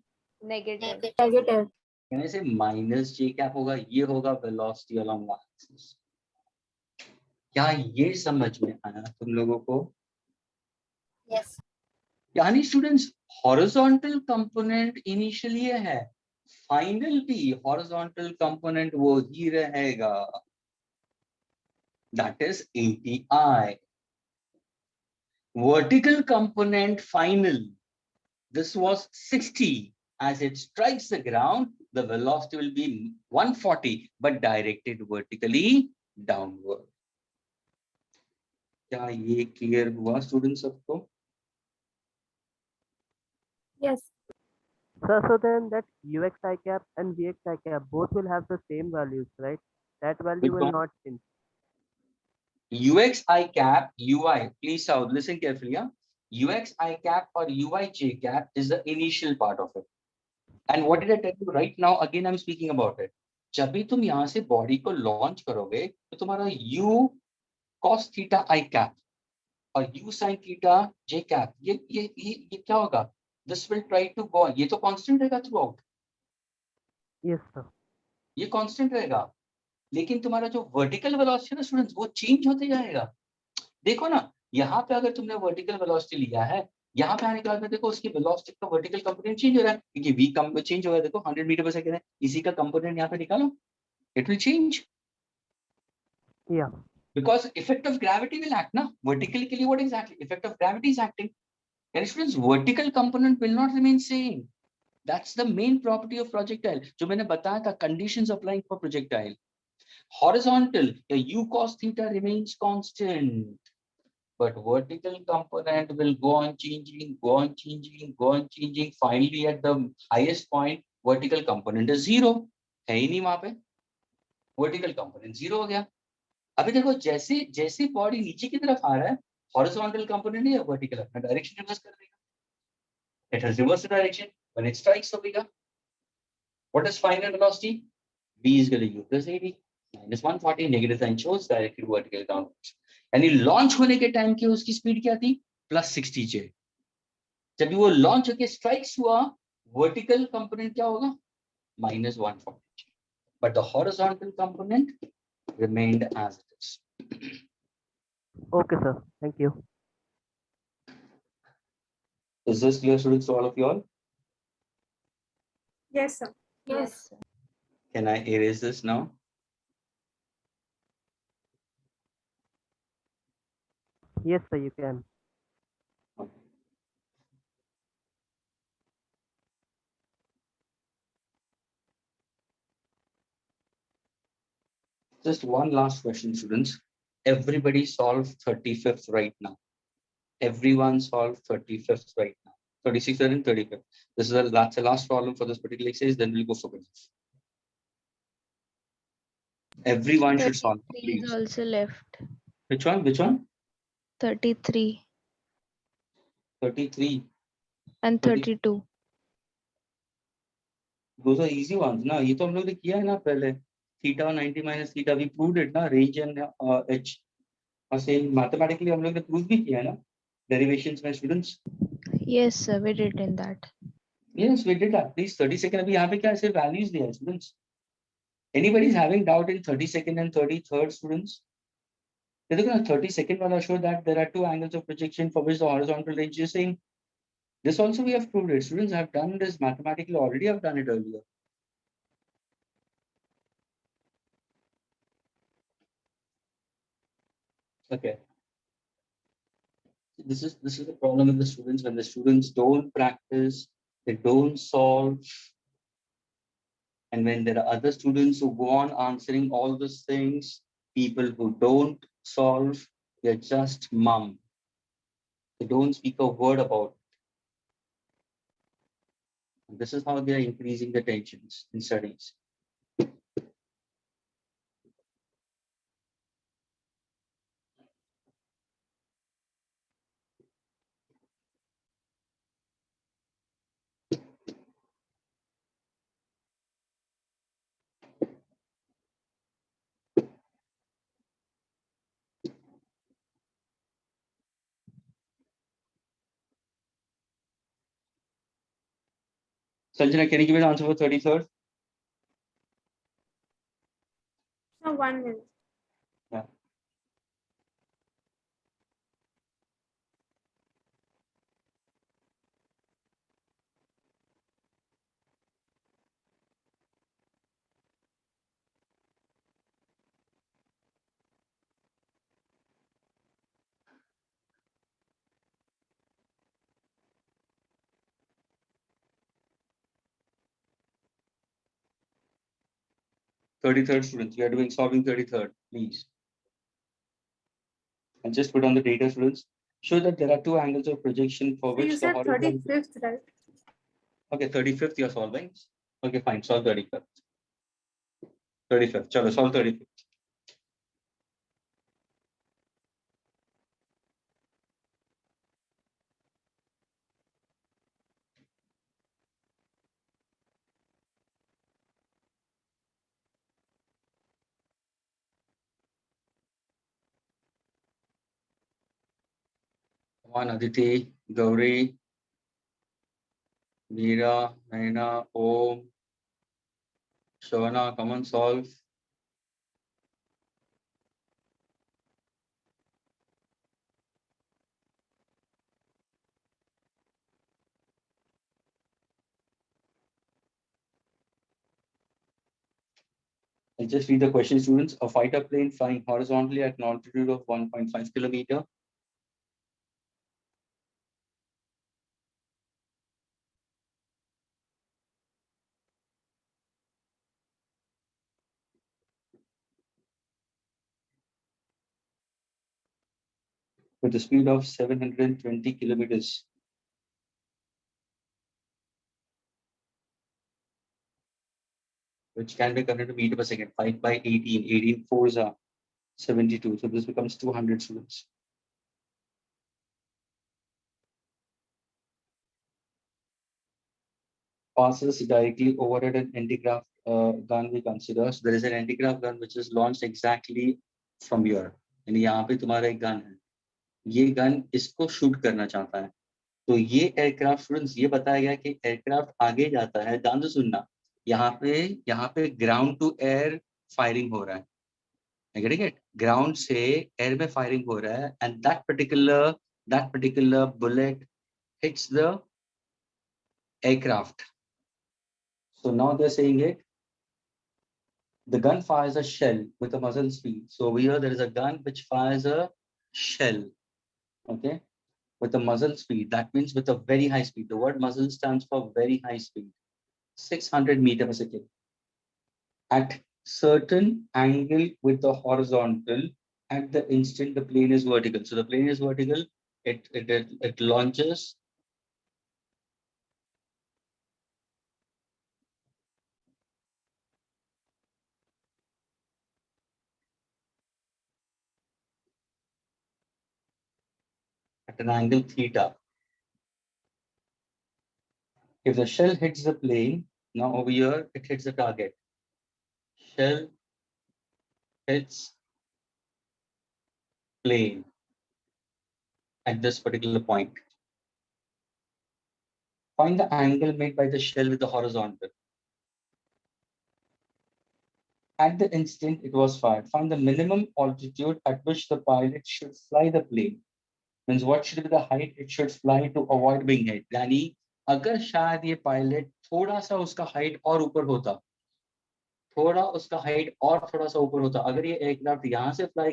Negative. Negative. Can I say minus j cap होगा, ये होगा velocity along y-axis. क्या ये समझ में आया तुम लोगों को? Yes. यानी स्टूडेंट्स, हॉरिजॉन्टल कंपोनेंट इनिशियली है, फाइनल भी हॉरिजॉन्टल कंपोनेंट वो ही रहेगा, that is 80i. Vertical component final, this was 60. As it strikes the ground, the velocity will be 140, but directed vertically downward. क्या ये क्लियर हुआ स्टूडेंट्स सबको? Yes. Sir, so then that ux I cap and vx I cap both will have the same values, right? That value Which will one? not change. ux I cap, ui, please Saud, listen carefully. Yeah? ux I cap or ui j cap is the initial part of it. And what did I tell you right now? Again, I'm speaking about it. जब भी तुम यहाँ से body को launch करोगे तो तुम्हारा u cos theta I cap और u sin theta j cap, ये क्या होगा? This will try to go on. ये तो constant रहेगा throughout. Yes, sir. ये कांस्टेंट रहेगा, लेकिन तुम्हारा जो वर्टिकल वेलोसिटी है ना स्टूडेंट्स, वो चेंज होते जाएगा। देखो ना, यहाँ पे अगर तुमने वर्टिकल वेलोसिटी लिया है, यहाँ पे आने के बाद में देखो उसकी वेलोसिटी का वर्टिकल कंपोनेंट चेंज हो रहा है, क्योंकि v कम चेंज हो रहा है। देखो 100 मीटर पर सेकंड है, इसी का कंपोनेंट यहाँ पे निकालो, it will change Yeah. because effect of gravity will act ना। वर्टिकल के लिए what exactly effect of gravity is acting, and students vertical component will not remain same. That's the main property of projectile, जो मैंने बताया था, conditions applying for projectile. Horizontal, the u cos theta remains constant, but vertical component will go on changing, go on changing, go on changing. Finally, at the highest point, vertical component is 0. है ही नहीं वहां पे, vertical component 0 हो गया। अभी देखो जैसे जैसे बॉडी नीचे की तरफ आ रहा है, हॉरिजॉन्टल कंपोनेंट या वर्टिकल अपना डायरेक्शन रिवर्स कर देगा. It has reversed the direction when it strikes omega. What is final velocity? V is equal to u plus AD minus 140. Negative sign shows directly vertical downwards. यानी launch होने के time की उसकी speed क्या थी? Plus 60 J. जब वो launch होके स्ट्राइक्स हुआ, वर्टिकल कंपोनेंट क्या होगा? minus 140. But the horizontal component remained as it is. Okay, sir. Thank you. Is this clear, students, to all of you all? Yes, sir. Yes. Can I erase this now? Yes, sir, you can. Just one last question, students. Everybody solve 35th right now. Everyone solve 35th right now. 36th and 35th. That's the last problem for this particular exercise. Then we'll go for business. Everyone should solve. 33 is Please. also left. Which one? Which one? 33 33. and 30. 32. Those are easy ones. ना ये तो हम लोग ने किया है ना पहले. Theta 90 minus theta. We proved it ना. Range and h. और same mathematically हम लोग ने prove भी किया है ना. Derivations में students. Yes, sir, we did in that. Yes, we did at least 30 second. अभी यहाँ पे क्या ऐसे values दिया है students? Anybody is having doubt in 32nd and 33rd students? ये देखो ना 32nd वाला show that there are two angles of projection for which the horizontal range is same. This also we have proved it. Students have done this mathematically already. Have done it earlier. Okay. This is the problem with the students. When the students don't practice, they don't solve. And when there are other students who go on answering all those things, people who don't solve, they're just mum. They don't speak a word about it. This is how they are increasing the tensions in studies. Sanjana, can you give an answer for 33rd? No, 1 minute. Yeah. Third students, we are doing solving 33rd, please. And just put on the data, students. Show that there are two angles of projection for So which you the said horizontal. 35th, right? Okay, 35th you're solving. Okay, fine. Solve 35th. 35th. Chalo, solve 35th. Come on, Aditi, Gauri, Meera, Naina, Om, Shavana, come on, solve. I'll just read the question, students. A fighter plane flying horizontally at an altitude of 1.5 kilometer. With a speed of 720 kilometers. Which can be converted to meter per second. 5 by 18. 18 fours are 72. So this becomes 200 students. Passes directly overhead an anti-grav gun we consider. So there is an anti-grav gun which is launched exactly from here. यानी यहाँ पे तुम्हारा एक gun है, ये gun इसको shoot करना चाहता है. तो ये एयरक्राफ्ट स्टूडेंट्स ये बताया गया कि एयरक्राफ्ट आगे जाता है. ध्यान से सुनना, यहाँ पे ग्राउंड टू एयर फायरिंग हो रहा है. ठीक है, ग्राउंड से एयर में फायरिंग हो रहा है and that particular bullet hits the aircraft. So now they're saying it. The gun fires a shell with a muzzle speed. So over here there is a gun which fires a shell, okay, with a muzzle speed. That means with a very high speed. The word muzzle stands for very high speed, 600 meters per second. At certain angle with the horizontal, at the instant the plane is vertical. So the plane is vertical. It launches. At an angle theta. If the shell hits the plane, now over here it hits the target. Shell hits plane at this particular point. Find the angle made by the shell with the horizontal. At the instant it was fired, find the minimum altitude at which the pilot should fly the plane. Means what should be the height it should fly to avoid being hit. यानी अगर शायद ये pilot थोड़ा सा उसका height और ऊपर होता, थोड़ा उसका हाइट और थोड़ा सा ऊपर होता, अगर ये एयरक्राफ्ट यहाँ से फ्लाई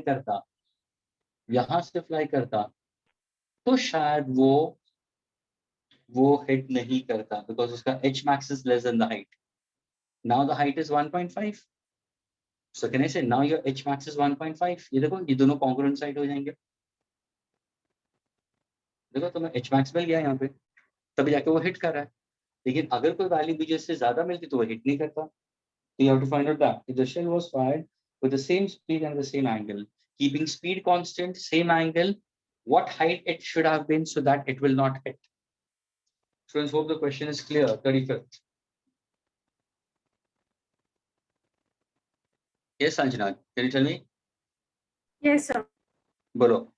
करता, तो शायद वो हिट नहीं करता, बिकॉज उसका h max is less than the height. Now the height is 1.5. So can I say now your h max is 1.5? ये देखो, ये दोनों congruent side हो जाएंगे. देखो तुम्हें h max मिल गया यहाँ पे, तभी जाके वो हिट कर रहा है. लेकिन अगर कोई वैल्यू बीजे से ज्यादा मिलती तो वो हिट नहीं करता. So you have to find out that if the shell was fired with the same speed and the same angle, keeping speed constant, same angle, what height it should have been so that it will not hit. Students, hope the question is clear. 35th. Yes, Sanjana, can you tell me? Yes, sir. Bolo.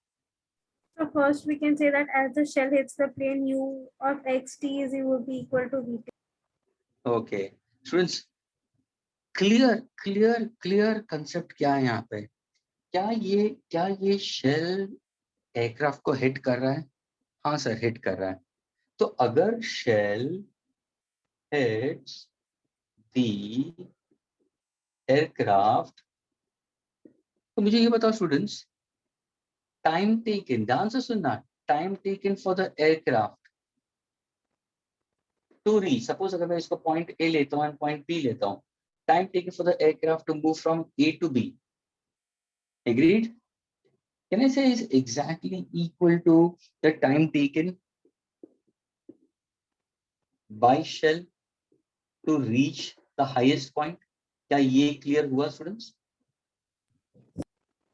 So first we can say that as the shell hits the plane, u of xt is will be equal to v. Okay. Students, clear concept क्या है यहाँ पे? क्या ये shell aircraft को hit कर रहा है? हाँ सर, हिट कर रहा है. तो अगर शेल hits the aircraft, तो मुझे ये बताओ स्टूडेंट्स, टाइम टेकन, ध्यान से सुनना, time taken for the aircraft to reach, suppose अगर मैं इसको पॉइंट ए लेता हूँ एंड पॉइंट बी लेता हूँ, time taken for the aircraft to move from A to B, agreed? Can I say is exactly equal to the time taken by shell to reach the highest point? क्या ये clear हुआ students?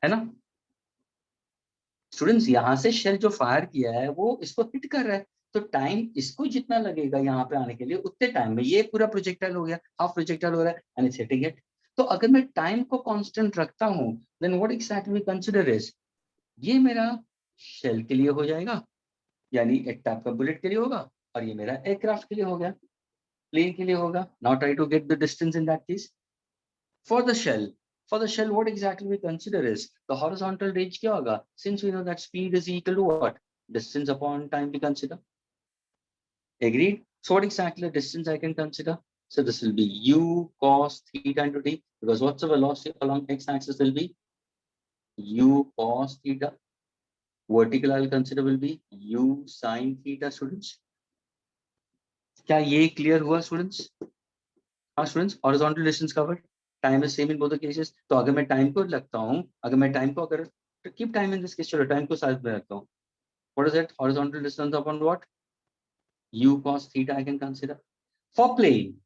है ना students? यहां से shell जो fire किया है वो इसको हिट कर रहा है, तो टाइम इसको जितना लगेगा यहाँ पे आने के लिए उतने टाइम में ये पूरा प्रोजेक्टाइल हो गया, हाफ प्रोजेक्टाइल हो रहा है एंड इट्स हिटिंग इट. तो अगर मैं टाइम को कांस्टेंट रखता हूँ, then what exactly we consider is, ये मेरा शेल के लिए हो जाएगा, यानी एक टाइप का बुलेट के लिए होगा, और ये मेरा एयरक्राफ्ट के लिए हो गया, प्लेन के लिए होगा. Now try to get the distance in that case. For the shell, what exactly we consider is the horizontal range क्या होगा? Since we know that speed is equal to what? Distance upon time we consider. Agreed? So what exactly the distance I can consider? So this will be u cos theta into t, because what's the velocity along x-axis will be u cos theta. Vertical I'll consider will be u sin theta. Students, क्या ये clear हुआ students? हाँ students, horizontal distance covered. Time is same in both the cases. तो अगर मैं time को लगता हूँ, अगर keep time in this case, चलो टाइम को साइड में रखता हूँ. What is it? Horizontal distance upon what? U cos theta I can consider. For plane,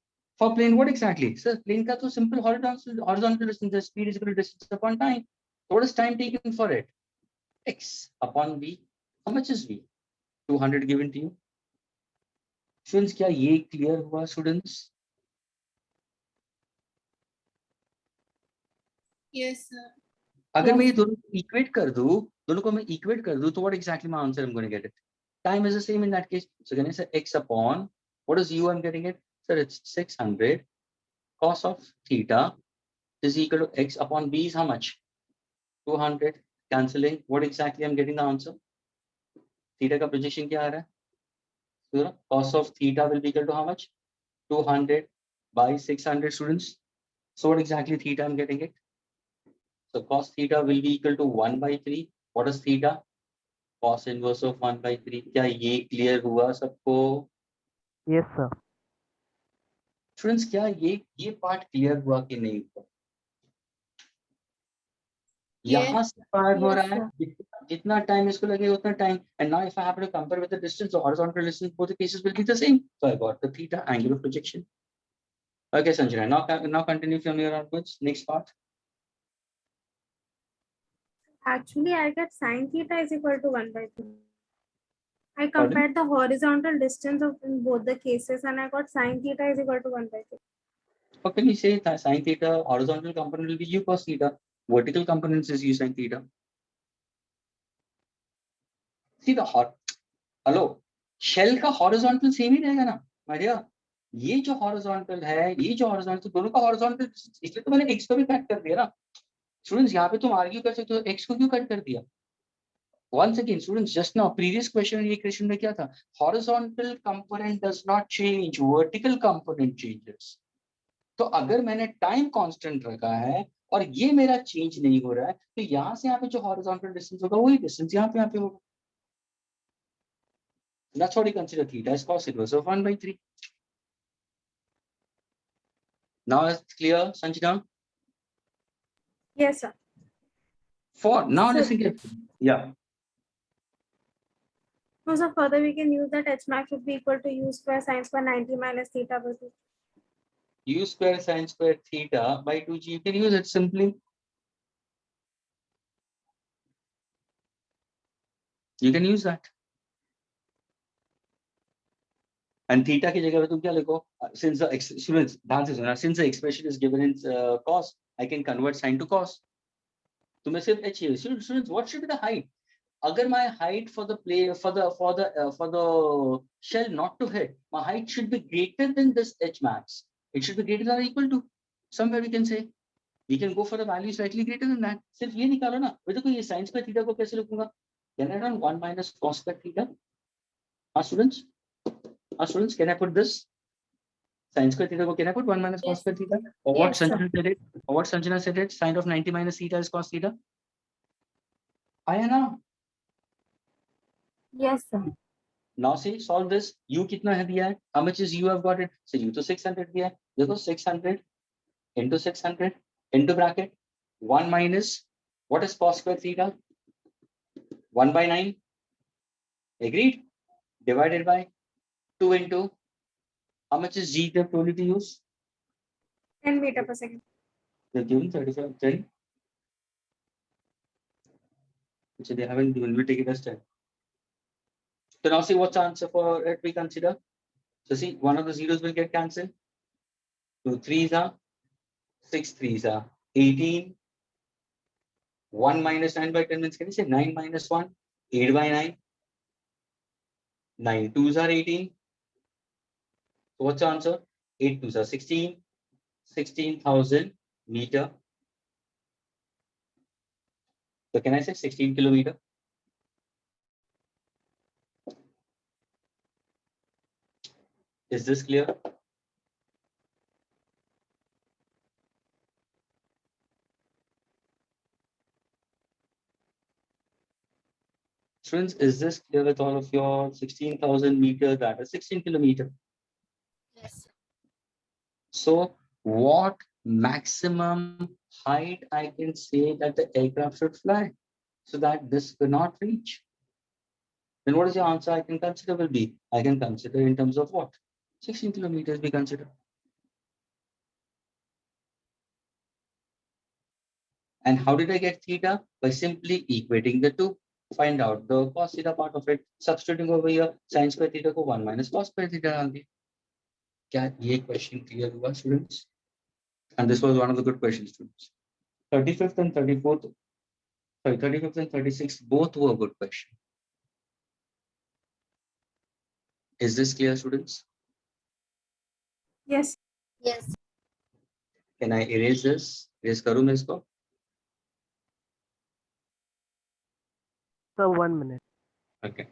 what exactly? Sir, plane का तो simple horizontal distance, the speed is equal to distance upon time. What is time taken for it? X upon V. How much is V? 200 given to you. Students, क्या ये clear हुआ students? Yes, sir. अगर मैं ये Yes. दोनों equate कर दूं, दोनों को मैं equate कर दूं, तो what exactly my answer I'm going to get it? Time is the same in that case. So can I say X upon, what is U I'm getting it? Sir, it's 600 cos of theta is equal to X upon B is how much? 200. Cancelling. What exactly I'm getting the answer? Theta का projection क्या आ रहा है? So cos of theta will be equal to how much? 200 by 600 students. So what exactly theta I'm getting it? So cos theta will be equal to 1 by 3. What is theta? Cos inverse of 1 by 3. क्या ये clear हुआ सबको? Yes, sir. Students, क्या ये part clear हुआ कि नहीं हुआ? यहाँ से fire हो Yes, रहा है, जितना time इसको लगेगा उतना time. And now if I have to compare with the distance, the horizontal distance, both the cases will be the same. So I got the theta angle of projection. Okay, Sanjana, now continue from here onwards. Next part. Actually, I get sin theta is equal to 1 by 3. I Pardon? compared the horizontal distance of in both the cases and I got sin theta is equal to 1 by 3. How can we say that sin theta, horizontal component will be u cos theta, vertical components is u sin theta? See the hello, shell का horizontal same ही रहेगा ना, my dear. ये जो horizontal है, ये जो horizontal, दोनों का horizontal, इसलिए तो मैंने x को भी cut कर दिया ना. Students, यहाँ पे तुम argue कर सकते हो, x को क्यों cut कर दिया? Once again, students, just now, previous question ये question में क्या था? Horizontal component does not change, vertical component changes. तो अगर मैंने टाइम कांस्टेंट रखा है और ये मेरा चेंज नहीं हो रहा है, तो यहाँ से यहाँ पे जो हॉरिजॉन्टल डिस्टेंस होगा वही डिस्टेंस यहाँ पे होगा. That's what you consider theta is cos inverse of 1 by 3. Now it's clear, Sanjana? Yes, sir. For now, So- listen carefully. Yeah. So further we can use that h max would be equal to u square sin square 90 minus theta by 2. U square sin square theta by 2g. You can use it simply. You can use that. And theta की जगह पे तुम क्या लिखो? Since the students, ध्यान से सुनना, since the expression is given in cos, I can convert sin to cos. तुम्हें सिर्फ h चाहिए. Students, what should be the height? Agar my height for the shell not to hit, my height should be greater than this h max. It should be greater than or equal to. Somewhere we can say, we can go for the value slightly greater than that. सिर्फ ये निकालो ना. वैसे कोई ये sin square theta को कैसे लिखूंगा? Can I run 1 minus cos square theta? Students, can I put this? Sin square theta को can I put 1 minus cos Yes. square theta? Or what Yes, sir. Sanjana said it? Or what Sanjana said it? Sin of 90 minus theta is cos theta. आया ना? Yes, sir. Now see, solve this. U कितना है दिया है? How much is U? I've got it. So U तो 600 दिया है. देखो 600 into 600 into bracket 1 minus what is cos square theta? 1 by 9. Agreed? Divided by 2 into how much is G? They've told you to use. 10 meter per second. They're given 35 10. So they haven't given. We'll take it as 10. So now see what's the answer for it we consider. So see, one of the zeros will get cancelled. 2 3s are 6 3s are 18. 1 minus 9 by 10 means can you say 9 minus 1? 8 by 9. 9 2s are 18. So what's the answer? 8 2s are 16. 16,000 meter. So can I say 16 kilometer? Is this clear? Students, is this clear with all of your 16,000 meter, that is 16 kilometer? Yes, sir. So what maximum height I can say that the aircraft should fly so that this cannot reach? Then what is your answer I can consider will be? I can consider in terms of what? 16 kilometers we consider. And how did I get theta? By simply equating the two. Find out the cos theta part of it. Substituting over here, sin square theta को 1 minus cos square theta डाल दिया. क्या ये question clear हुआ students? And this was one of the good questions, students. 35th and 34th, sorry, 35th and 36th, both were good questions. Is this clear, students? Yes. Yes. Can I erase this? Erase करूँ मैं इसको? Sir, 1 minute. Okay.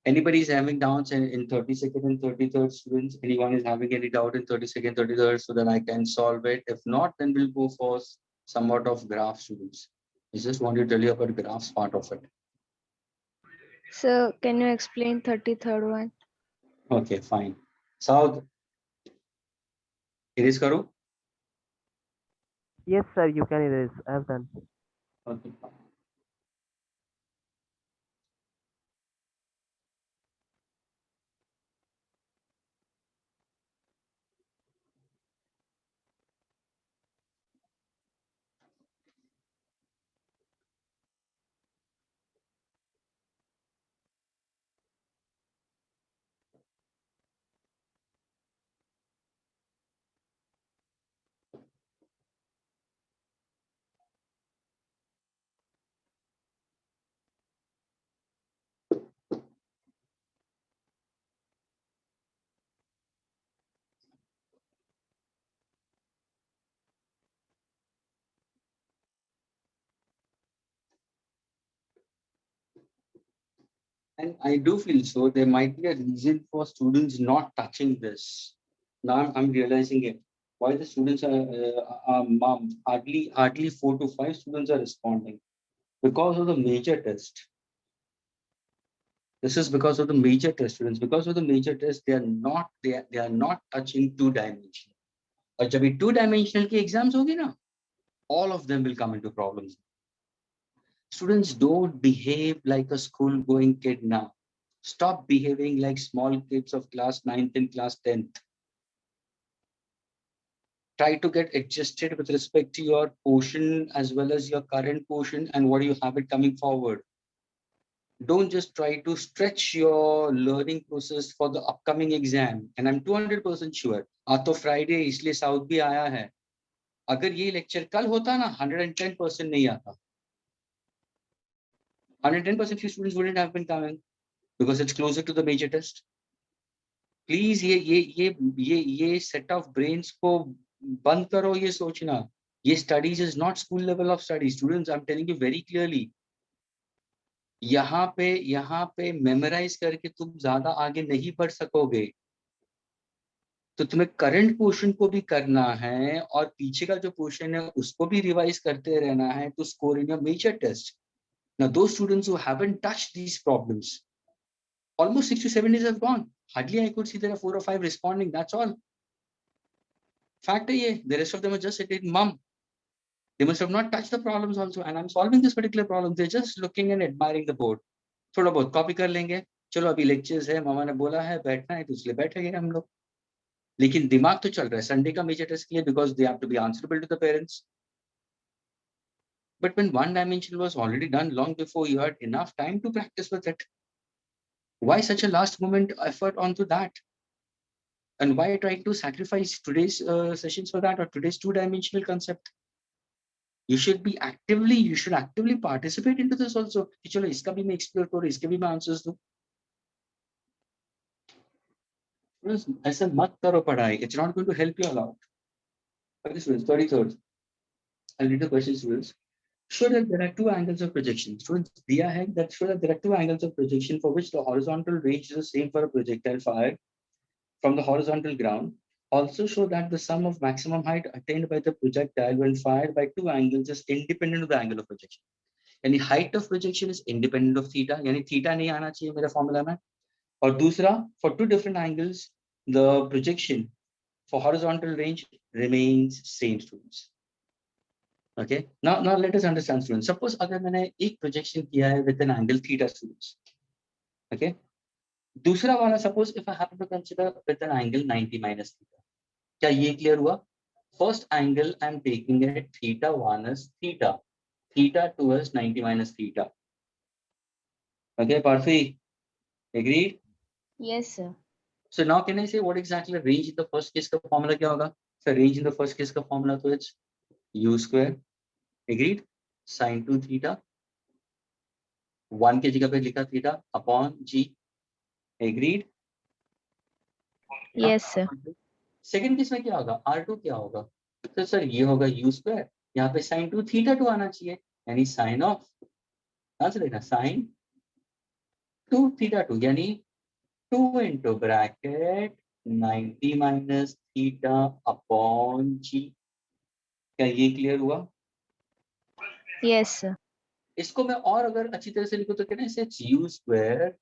Anybody is having doubts in 32nd and 33rd, students? Anyone is having any doubt in 32nd, 33rd, so that I can solve it? If not, then we'll go for somewhat of graph, students. I just want to tell you about graphs part of it. So can you explain 33rd one? Okay, fine. South, erase karo? Yes, sir, you can erase. I have done. Okay. And I do feel so. There might be a reason for students not touching this. Now I'm realizing it. Why the students are hardly 4 to 5 students are responding because of the major test. This is because of the major test, students. Because of the major test, they are not touching 2-dimensional. और जब ये 2-dimensional की exams होगी ना, all of them will come into problems. Students, don't behave like a school-going kid now. Stop behaving like small kids of class 9th and class 10th. Try to get adjusted with respect to your portion as well as your current portion and what you have it coming forward. Don't just try to stretch your learning process for the upcoming exam. And I'm 200% sure. आज तो Friday इसलिए South भी आया है. अगर ये lecture कल होता ना 110% नहीं आता. 110% few students wouldn't have been coming because it's closer to the major test. Please ये set of brains को बंद करो ये सोचना. ये studies is not school level of studies. Students, I'm telling you very clearly. यहाँ पे मेमोराइज करके तुम ज्यादा आगे नहीं बढ़ सकोगे. तो तुम्हें करंट पोर्शन को भी करना है और पीछे का जो पोर्शन है उसको भी रिवाइज करते रहना है to score in your major test. Now those students who haven't touched these problems, almost 6 to 7 days have gone. Hardly I could see there are 4 or 5 responding. That's all. Fact है ये. The rest of them are just sitting mum. They must have not touched the problems also. And I'm solving this particular problem. They're just looking and admiring the board. थोड़ा बहुत copy कर लेंगे. चलो अभी lectures है, मामा ने बोला है बैठना है तो इसलिए बैठेंगे हम लोग. लेकिन दिमाग तो चल रहा है संडे का मेजर टेस्ट के लिए because they have to be answerable to the parents. But when 1-dimensional was already done long before, you had enough time to practice with it. Why such a last moment effort onto that? And why trying to sacrifice today's sessions for that or today's 2-dimensional concept? You should actively participate into this also. कि चलो इसका भी मैं explore करूँ, इसके भी मैं answers दूँ. ऐसा मत करो पढ़ाई. It's not going to help you a lot. Okay, students, 33rd. I'll read the questions, students. Show that there are 2 angles of projection. Students, दिया है that show that there are 2 angles of projection for which the horizontal range is the same for a projectile fired from the horizontal ground. Also show that the sum of maximum height attained by the projectile when fired by 2 angles is independent of the angle of projection. यानी height of projection is independent of theta. यानी theta नहीं आना चाहिए मेरे formula में. और दूसरा, for 2 different angles, the projection for horizontal range remains same, students. Okay, now let us understand students. Suppose अगर मैंने एक projection किया है with an angle theta students. Okay, दूसरा वाला suppose if I happen to consider with an angle 90 minus theta. क्या ये clear हुआ? First angle I'm taking it theta 1 is theta. Theta 2 is 90 minus theta. Okay, Parthi, agreed? Yes, sir. So now can I say what exactly range in the first case का formula क्या होगा? So range in the first case का formula तो it's u square, agreed? Sin 2 theta, 1 के जगह पे लिखा theta upon g, agreed? Yes, sir. Second case में क्या होगा? R2 क्या होगा? तो सर ये होगा u square, यहाँ पे sin 2 theta 2 आना चाहिए, यानी sin of, कहाँ से लेना? Sin 2 theta 2, यानी 2 into bracket 90 minus theta upon g. क्या ये क्लियर हुआ? Yes, sir. इसको मैं और अगर अच्छी तरह से लिखूं तो क्या इसे u square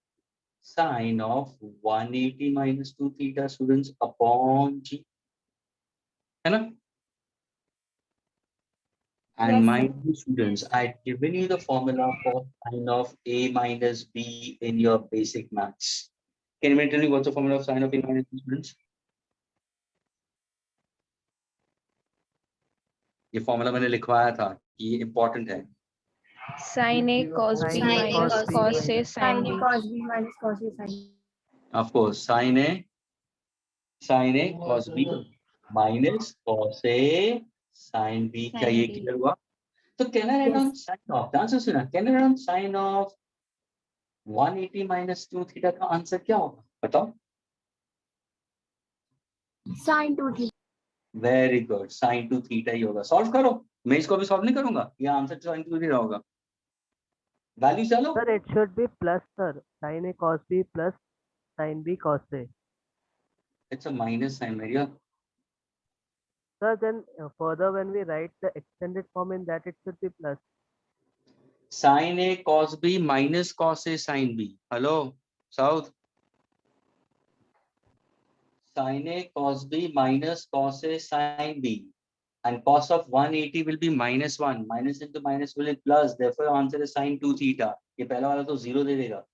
sin of 180 minus 2 theta students upon g, है ना? And Yes, my sir. dear students, I'd given you the formula for sin of a minus b in your basic maths. Can you tell me what's the formula of sin of a minus b, students? ये formula मैंने लिखवाया था, ये important है. Sin A cos B Sin A minus cos B cos A minus sin Sin A B. cos B minus cos A sin B. Of course, sin a cos b minus cos a sin b. क्या Sin ये B. Clear हुआ? तो can I write down sin of? ध्यान से सुना. Can I write down sin of 180 minus 2 theta का answer क्या होगा? बताओ. Sin 2 theta. Very good. Sin 2 theta ही होगा. Solve करो. मैं इसको अभी solve नहीं करूंगा. ये आंसर sin 2 थीटा होगा. Value चलो. Sir, it should be plus, sir. Sin A cos B plus sin B cos A. It's a minus sign, Maria. Sir, then further when we write the extended form in that, it should be plus. Sin a cos b minus cos a sin b. Hello, South. Sin a cos b minus cos a sin b. And cos of 180 will be minus 1. Minus into minus will be plus. Therefore, answer is sin 2 theta. ये पहला वाला तो 0 दे देगा.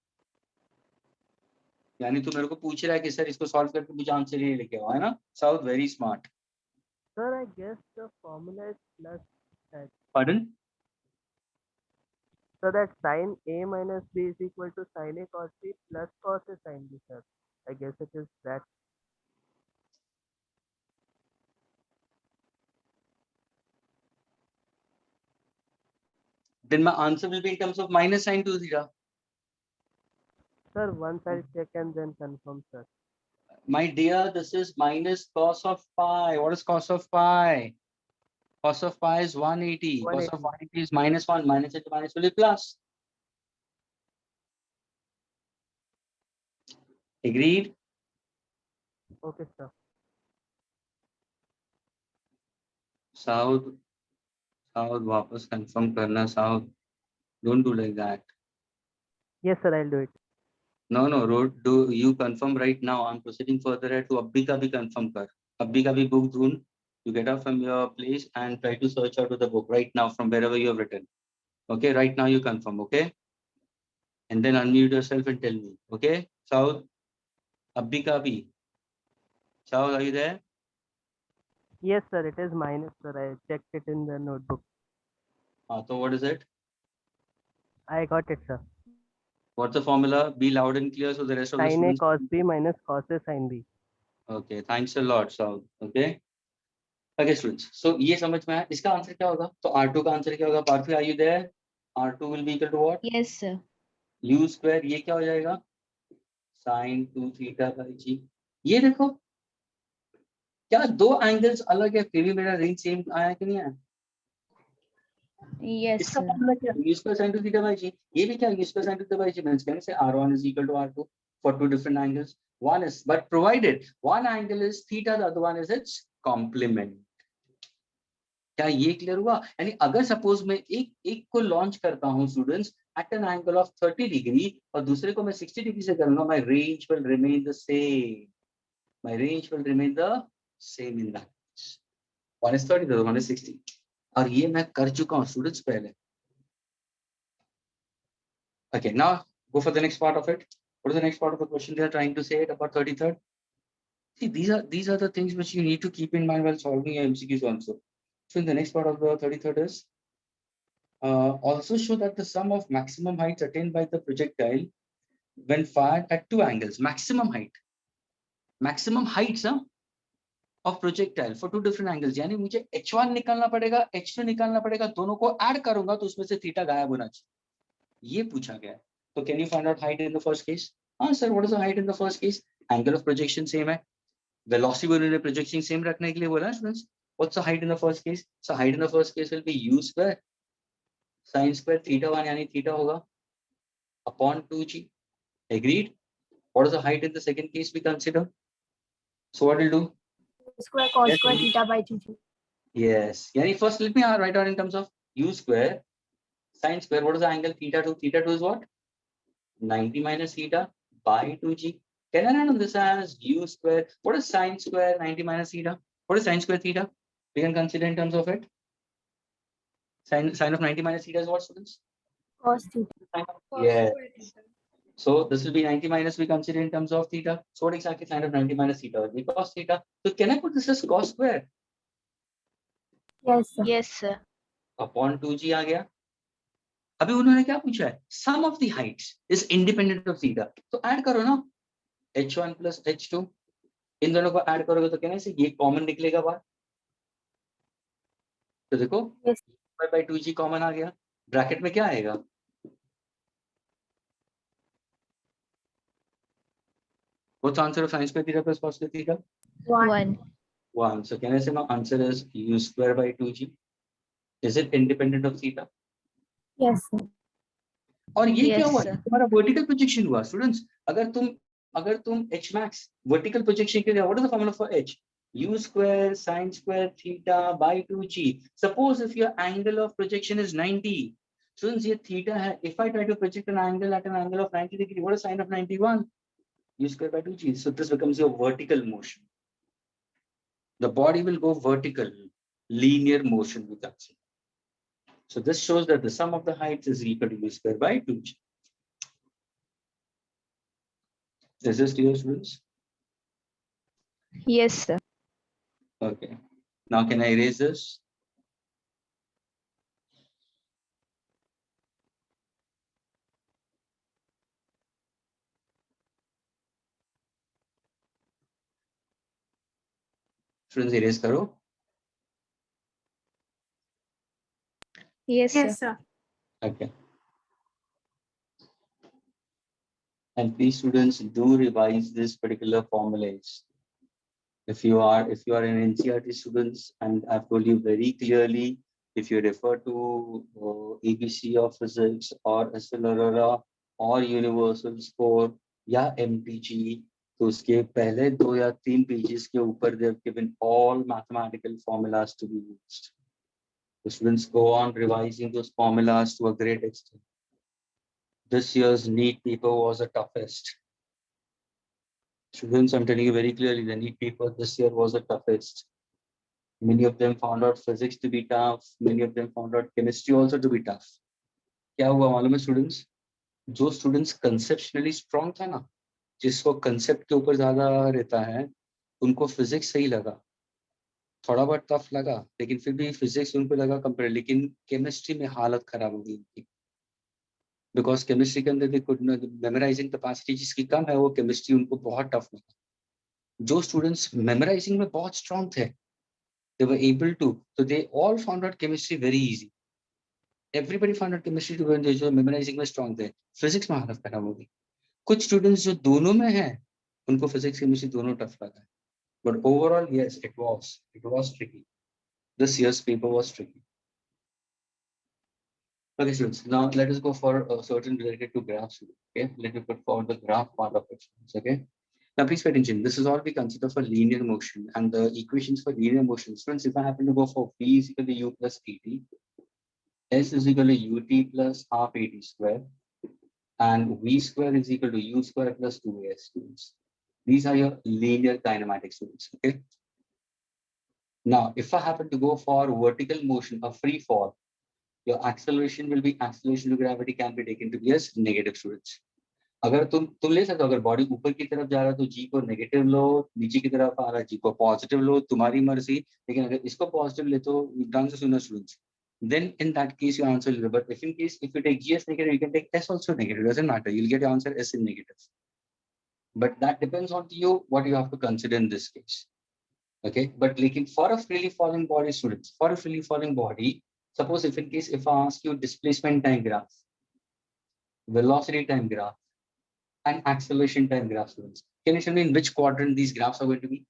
यानी तू मेरे को पूछ रहा है कि सर इसको सॉल्व करके मुझे आंसर ये लेके आओ, है ना? South very smart. Sir, I guess the formula is plus that. Pardon? So that sin A minus B is equal to sin A cos B plus cos A sin B, sir. I guess it is that. Then my answer will be in terms of minus sin 2 theta. Sir, once I'll check and then confirm, sir. My dear, this is minus cos of pi. What is cos of pi? Cos of pi is 180. Cos of 180 is minus 1. Minus into minus will be plus. Agreed? Okay, sir. South, वापस confirm करना, South. Don't do like that. Yes, sir, I'll do it. No, do you confirm right now? I'm proceeding further है तो अभी का भी confirm कर. अभी का भी book ढूंढ. You get up from your place and try to search out of the book right now from wherever you have written. Okay, right now you confirm, okay? And then unmute yourself and tell me, okay? South, अभी का भी. South, are you there? Yes, sir, it is minus, sir. I checked it in the notebook. So what is it? I got it, sir. What's the formula? Be loud and clear so the rest of the Sin A students. cos B minus cos A sin B. Okay, thanks a lot, South. Okay. Okay, students. So ये समझ में आया. इसका answer क्या होगा? तो R2 का answer क्या होगा? Parthy, are you there? R2 will be equal to what? Yes, sir. U square. ये क्या हो जाएगा? Sin 2 theta by g. ये देखो. क्या दो एंगल्स अलग है फिर भी मेरा रेंज सेम आया कि नहीं आया? Yes, इसका sir. फॉर्मूला क्या है? U square sin 2 theta by g. ये भी क्या है? U square sin 2 theta by g means can I say R1 is equal to R2 for two different angles. One is, but provided one angle is theta, the other one is its complement. क्या ये clear हुआ? यानी अगर suppose मैं एक को launch करता हूं students at an angle of 30 degree और दूसरे को मैं 60 डिग्री से करूंगा, my range will remain the same. My range will remain the same in that. One is 30, the other one is 60. और ये मैं कर चुका हूँ स्टूडेंट्स पहले. Okay, now go for the next part of it. What is the next part of the question they are trying to say it about 33rd? See, these are the things which you need to keep in mind while solving your MCQs also. So in the next part of the 33rd is also show that the sum of maximum heights attained by the projectile when fired at two angles. Maximum heights of projectile for two different angles. यानी मुझे h1 निकालना पड़ेगा, h2 निकालना पड़ेगा, दोनों को add करूंगा तो उसमें से थीटा गायब होना चाहिए. ये पूछा गया है. So can you find out height in the first case? Sir, what is the height in the first case? Angle of projection same है. Velocity उन्होंने projection same रखने के लिए बोला है students. What's the height in the first case? So height in the first case will be u square sin square theta 1 यानी theta होगा upon 2g. Agreed? What is the height in the second case we consider? So what will do? Square cos Yes, square Amy. theta by 2g. Yes. Yani first let me write out in terms of u square sin square. What is the angle theta 2? Theta 2 is what? 90 minus theta by 2g. Can I write on this as u square? What is sin square 90 minus theta? What is sin square theta? We can consider in terms of it. Sin of 90 minus theta is what, students? Cos theta. Yes. So this will be 90 minus we consider in terms of theta. So what exactly sin of 90 minus theta will be cos theta. So can I put this as cos square Yes, sir. Yes, sir. upon 2g आ गया. अभी उन्होंने क्या पूछा है? Sum of the heights is independent of theta. तो add करो ना h1 plus h2. इन दोनों को ऐड करोगे तो कहने से ये कॉमन निकलेगा बाहर. तो देखो Yes. by 2g कॉमन आ गया. ब्रैकेट में क्या आएगा? What's the answer of sin square theta plus cos square theta? 1. 1. So can I say my answer is u square by 2g? Is it independent of theta? Yes, sir. और ये क्या Yes, हुआ? sir. तुम्हारा vertical projection हुआ students. अगर तुम h max vertical projection के लिए what is the formula for h? u square sin square theta by 2g. Suppose if your angle of projection is 90. Students, ये theta है. If I try to project an angle at an angle of 90 degree, what is sin of 91? U square by 2g. So this becomes your vertical motion. The body will go vertical, linear motion with that. So this shows that the sum of the heights is equal to u square by 2g. Is this clear, students? Yes, sir. Okay. Now can I erase this? Students, erase karo. Yes, sir. Yes, sir. Okay. And please, students, do revise this particular formulas. If you are an NCERT students, and I've told you very clearly, if you refer to ABC of physics or SLRR or universal score या MTG, तो उसके पहले 2 या 3 pages के ऊपर they have given all mathematical formulas to be used. The students go on revising those formulas to a great extent. This year's NEET paper was the toughest. Students, I'm telling you very clearly, the NEET paper this year was the toughest. Many of them found out physics to be tough. Many of them found out chemistry also to be tough. क्या हुआ मालूम है students? जो students conceptually strong था ना, जिसको concept के ऊपर ज़्यादा रहता है, उनको physics सही लगा. थोड़ा बहुत tough लगा, लेकिन फिर भी physics उनको लगा compare, लेकिन chemistry में हालत खराब हो गई उनकी. Because chemistry के अंदर भी कुछ memorizing capacity जिसकी कम है, वो chemistry उनको बहुत tough लगा. जो students memorizing में बहुत strong थे, they were able to, so they all found out chemistry very easy. Everybody found out chemistry to be जो memorizing में strong थे. Physics में हालत खराब हो गई. कुछ students जो दोनों में हैं, उनको physics chemistry दोनों tough लगा है. But overall, yes, it was tricky. This year's paper was tricky. Okay, students. Now let us go for a certain related to graphs. Okay, let me put forward the graph part of it. Okay. Now please pay attention. This is all we consider for linear motion, and the equations for linear motion. Students, if I happen to go for v is equal to u plus at, s is equal to ut plus half at square, and v square is equal to u square plus 2as, students. These are your linear kinematic, students. Okay. Now, if I happen to go for vertical motion, a free fall, your acceleration will be acceleration to gravity can be taken to be as negative, students. अगर तुम ले सकते हो, अगर body ऊपर की तरफ जा रहा है तो जी को नेगेटिव लो, नीचे की तरफ आ रहा है जी को पॉजिटिव लो, तुम्हारी मर्जी. लेकिन अगर इसको पॉजिटिव ले तो ध्यान से सुनो students, then in that case your answer will be, but if in case if you take G as negative, you can take S also negative, doesn't matter, you'll get your answer S in negative. But that depends on you what you have to consider in this case. Okay, but like for a freely falling body, students, for a freely falling body, suppose if in case if I ask you displacement time graph, velocity time graph, and acceleration time graph, students, can you tell me in which quadrant these graphs are going to be?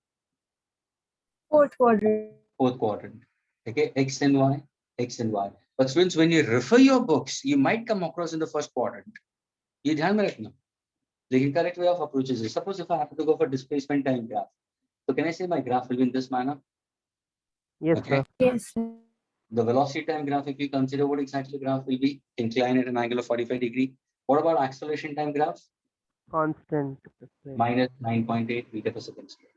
Fourth quadrant. Fourth quadrant. Okay, X and Y, X and Y. But students, when you refer your books, you might come across in the first quadrant. ये ध्यान में रखना. The correct way of approaches is, suppose if I have to go for displacement time graph, so can I say my graph will be in this manner? Yes, Okay. sir. Yes. The velocity time graph, if you consider what exactly the graph will be, inclined at an angle of 45 degree. What about acceleration time graph? Constant. Minus 9.8 meter per second square.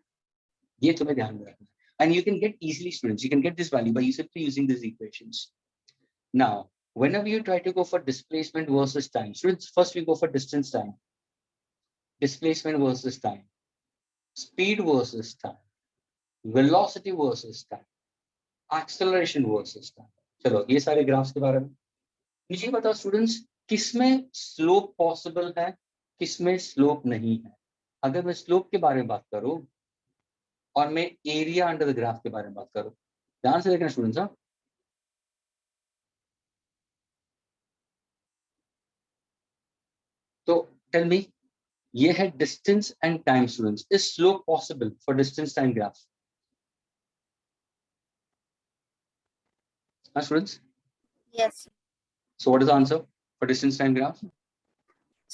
ये तुम्हें ध्यान में रखना. And you can get easily, students, you can get this value by simply using these equations. Now, whenever you try to go for displacement versus time, students, first we go for distance time. Displacement versus time. Speed versus time. Velocity versus time. Acceleration versus time. चलो ये सारे graphs के बारे में मुझे बताओ students, किसमें slope possible है, किसमें स्लोप नहीं है. अगर मैं स्लोप के बारे में बात करूं और मैं एरिया अंडर द ग्राफ के बारे में बात करूं, ध्यान से देखना स्टूडेंट्स. हाँ, तो टेल मी, ये है distance and time students. Is slope possible for distance time graph? Students, Yes. so what is the answer for distance time graph?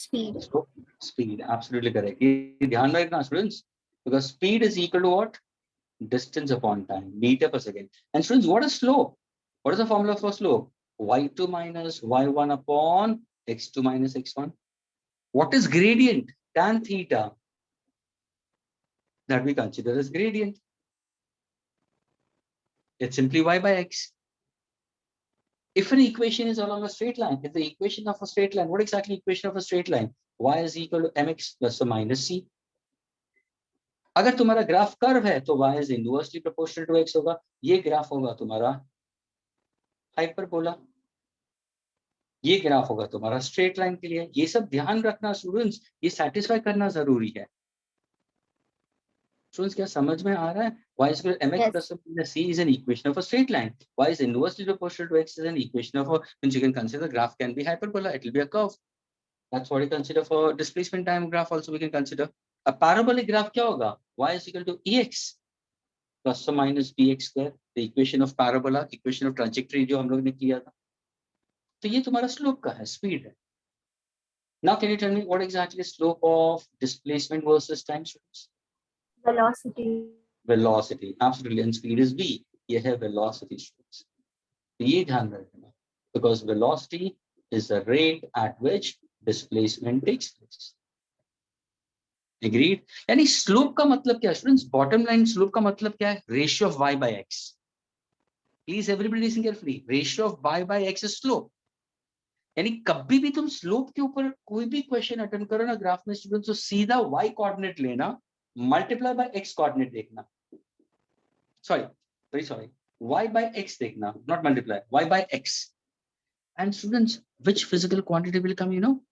Speed. So, speed, absolutely correct. ये ध्यान में रखना students, because speed is equal to what? Distance upon time, meter per second. And students, what is slope? What is the formula for slope? Y2 minus y1 upon x2 minus x1. What is gradient? Tan theta. That we consider as gradient. It's simply y by x. If an equation is along a straight line, if the equation of a straight line, what exactly equation of a straight line? Y is equal to mx plus or minus c. अगर तुम्हारा graph curve है तो y is inversely proportional to x होगा. ये graph होगा तुम्हारा hyperbola, ये graph होगा तुम्हारा स्ट्रेट लाइन के लिए. ये सब ध्यान रखना स्टूडेंट्स, ये सेटिस्फाई करना जरूरी है. स्टूडेंट्स क्या समझ में आ रहा है? Y is equal to mx Yes. plus or minus c is an equation of a straight line. Y is inversely proportional to x is an equation of a, means you can consider the graph can be hyperbola, it will be a curve. That's what you consider for displacement time graph. Also we can consider a parabolic graph. क्या होगा? Y is equal to ex plus or minus bx square, the equation of parabola, equation of trajectory जो हम लोग ने किया था. तो ये तुम्हारा slope का है, speed है. Now can you tell me what exactly is slope of displacement versus time, students? Velocity. Velocity, absolutely, and speed is v. ये है velocity, students. तो ये ध्यान में रखना, because velocity is the rate at which displacement takes place. Agreed? यानी slope का मतलब क्या है students? Bottom line slope का मतलब क्या है? Ratio of y by x. Please everybody listen carefully. Ratio of y by x is slope. यानी कभी भी तुम slope के ऊपर कोई भी question अटेंड करो ना ग्राफ में स्टूडेंट्स, तो सीधा y कोऑर्डिनेट लेना, multiply by x कोऑर्डिनेट देखना. Sorry, very sorry. Y by x देखना, not multiply. Y by x. And students, which physical quantity will come? You know,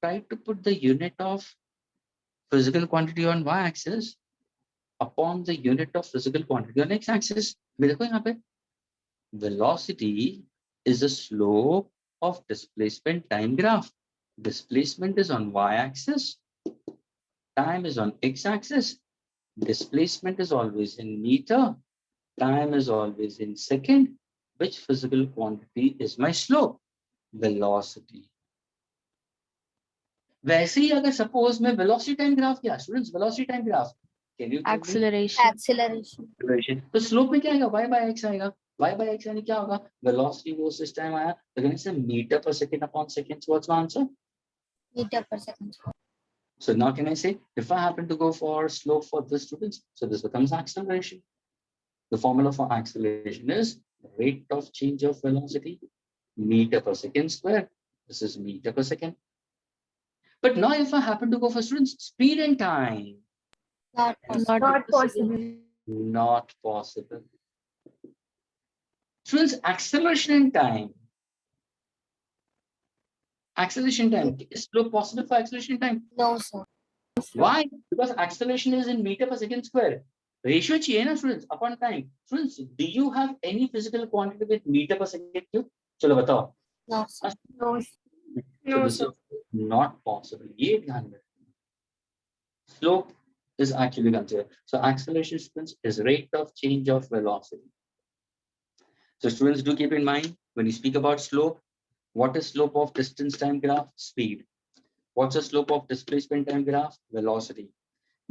try to put the unit of physical quantity on y-axis upon the unit of physical quantity on x-axis. देखो यहाँ पे, velocity is the slope of displacement time graph. Displacement is on y-axis, time is on x-axis. Displacement is always in meter, time is always in second. Which physical quantity is my slope? Velocity. वैसे ही अगर suppose मैं velocity time graph क्या students, velocity time graph, can you tell me? Acceleration. Acceleration. Acceleration. तो slope में क्या आएगा? Y by x आएगा. Y by x यानी क्या होगा? Velocity versus time आया, तो कहने से meter per second upon seconds. What's my answer? Meter per second. So now can I say, if I happen to go for slope for this students, so this becomes acceleration. The formula for acceleration is rate of change of velocity, meter per second square. This is meter per second. But now if I happen to go for students, speed and time, Not possible. Not possible. not possible. Students, acceleration and time. Acceleration time. Is slope possible for acceleration time? No, sir. Why? Because acceleration is in meter per second square. Ratio चाहिए ना students upon time. Students, do you have any physical quantity with meter per second cube? चलो बताओ. No, sir. No, So no, this sir. is not possible. ये ध्यान रखना. Slope is actually considered. So acceleration, students, is rate of change of velocity. So students, do keep in mind when you speak about slope, what is slope of distance time graph? Speed. What's the slope of displacement time graph? Velocity.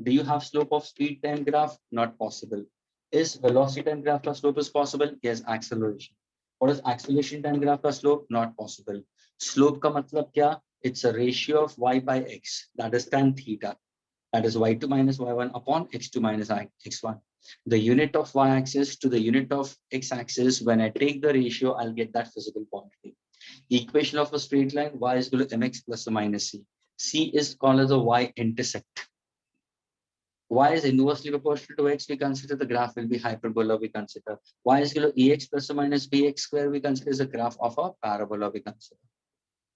Do you have slope of speed time graph? Not possible. Is velocity time graph का slope is possible? Yes, acceleration. What is acceleration time graph का slope? Not possible. Slope का मतलब क्या? It's a ratio of y by x. That is tan theta. That is y2 minus y1 upon x2 minus x1. The unit of y-axis to the unit of x-axis, when I take the ratio, I'll get that physical quantity. Equation of a straight line, y is equal to mx plus or minus c. C is called as a y-intercept. Y is inversely proportional to x, we consider the graph will be hyperbola, we consider. Y is equal to ex plus or minus bx square, we consider is a graph of a parabola, we consider.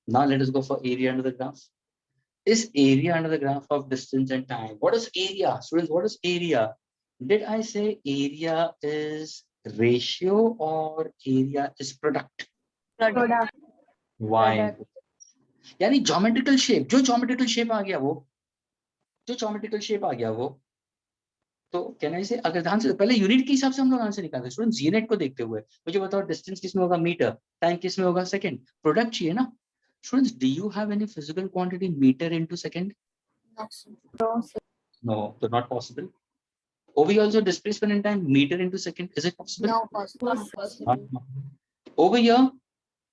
Now let us go for area under the graph. Is area under the graph of distance and time? What is area? Students, what is area? Did I say area is ratio or area is product? Product. Why? यानी geometrical shape, जो geometrical shape आ गया वो, तो can I से अगर ध्यान से पहले यूनिट के हिसाब से हम लोग आंसर निकालते स्टूडेंट्स, यूनिट को देखते हुए मुझे बताओ डिस्टेंस किस में होगा? मीटर. टाइम किस में होगा? सेकंड. प्रोडक्ट चाहिए ना students. Do you have any physical quantity metre into second? No, sir. No, so not possible. Over here also displacement in time meter into second, is it possible? No possible. Not possible. Over here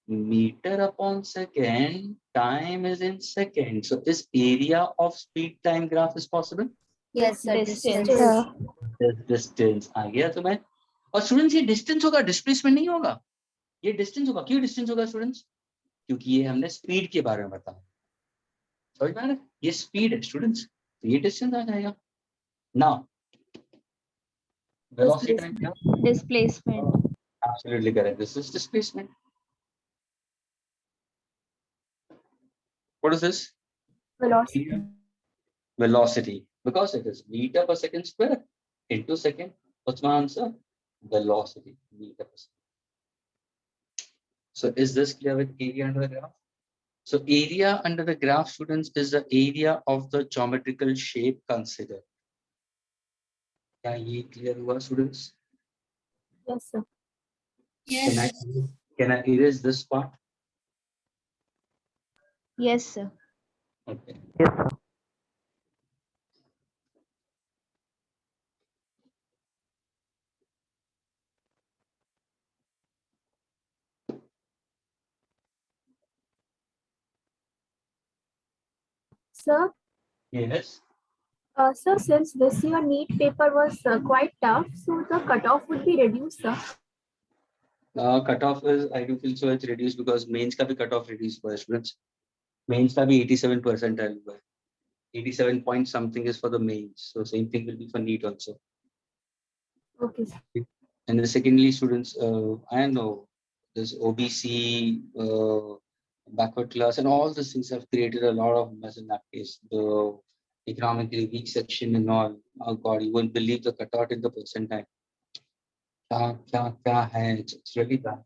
meter upon second, time is in second. So is area of speed time graph is possible? Yes, sir. Distance. Distance. This distance आ गया तुम्हें. और students ये distance होगा, displacement नहीं होगा. ये distance होगा. क्यों डिस्टेंस होगा स्टूडेंट्स? क्योंकि ये हमने स्पीड के बारे में बताया. समझ में आ रहा है? ये स्पीड है स्टूडेंट्स, तो ये डिस्टेंस आ जाएगा. नाउ velocity time क्या? Displacement. Absolutely correct. This is displacement. What is this? Velocity. Velocity. Because it is meter per second square into second. What's my answer? Velocity. Meter per second. So is this clear with area under the graph? So area under the graph, students, is the area of the geometrical shape considered. क्या ये clear हुआ students? Yes, sir. Yes. Can I erase this part? Yes, sir. Okay. Yes, sir. Sir, Yes. sir, since this year NEET paper was quite tough, so the cutoff would be reduced, sir. Cutoff is, I do feel so it's reduced because mains का भी cutoff reduced हुआ है students. Mains का भी 87 percentile हुआ है. 87 point something is for the mains. So same thing will be for NEET also. Okay, sir. And the secondly, students, I know this OBC, backward class, and all these things have created a lot of mess in that case. The economically weak section and all. Oh God, you won't believe the cutout in the percentile. क्या है? It's really bad.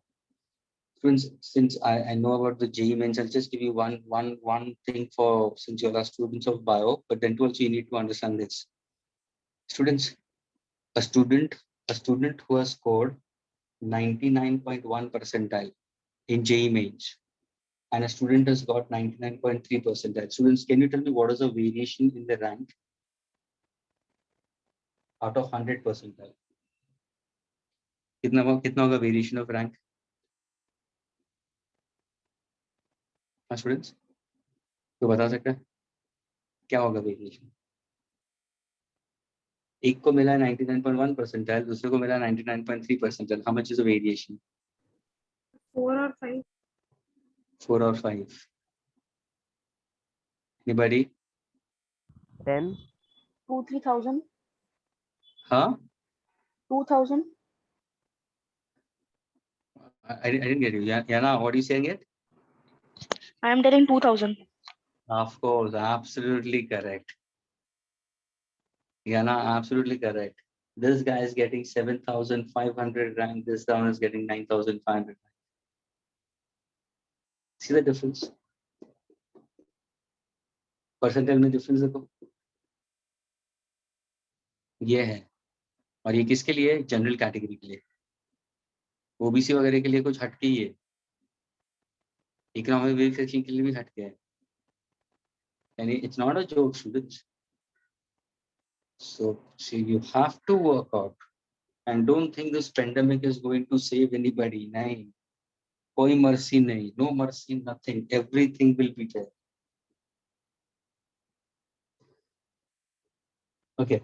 Students, since I know about the JEE mains, I'll just give you one thing for, since you're students of bio, but then also you need to understand this. Students, a student who has scored 99.1 percentile in JEE mains and a student has got 99.3 percentile. Students, can you tell me what is the variation in the rank out of 100 percentile? कितना होगा variation of rank? Students, तो बता सकते हैं क्या होगा variation? एक को मिला 99.1 परसेंटाइल, दूसरे को मिला 99.3 percentile. How much is the variation? 4 or 5. 4 or 5? Anybody? 10. 2,000-3,000. Huh? 2,000. I didn't get you. Yana, what are you saying it? I am telling 2,000. Of course, absolutely correct. Yana, absolutely correct. This guy is getting 7,500 rank. This one is getting 9,500. See the difference? Percentile में difference देखो. ये है. और ये किसके लिए? General category के लिए. ओबीसी वगैरह के लिए कुछ हटके ही है. इकोनॉमिक वेरिफिकेशन के लिए भी हटके है. यानी it's not a joke, students. So see, you have to work out and don't think this pandemic is going to save anybody. नहीं, कोई mercy नहीं, no mercy, nothing. Everything will be there. Okay.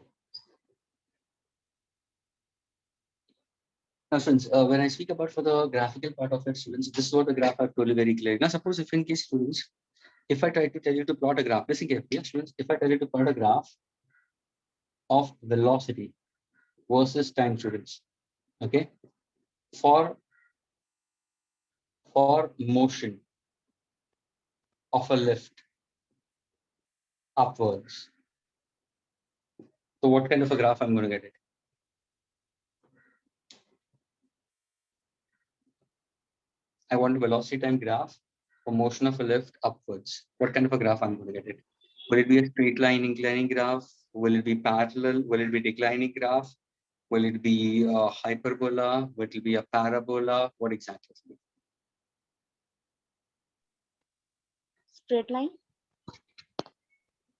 Now, students, when I speak about for the graphical part of it, students, this is what the graph I've told you very clearly. Now, suppose if in case students, if I try to tell you to plot a graph, listen carefully, students, if I tell you to plot a graph of velocity versus time, students, okay, for motion of a lift upwards. So what kind of a graph I'm going to get it? I want a velocity time graph for motion of a lift upwards. What kind of a graph I'm going to get it? Will it be a straight line inclining graph? Will it be parallel? Will it be declining graph? Will it be a hyperbola? Will it be a parabola? What exactly? Straight line.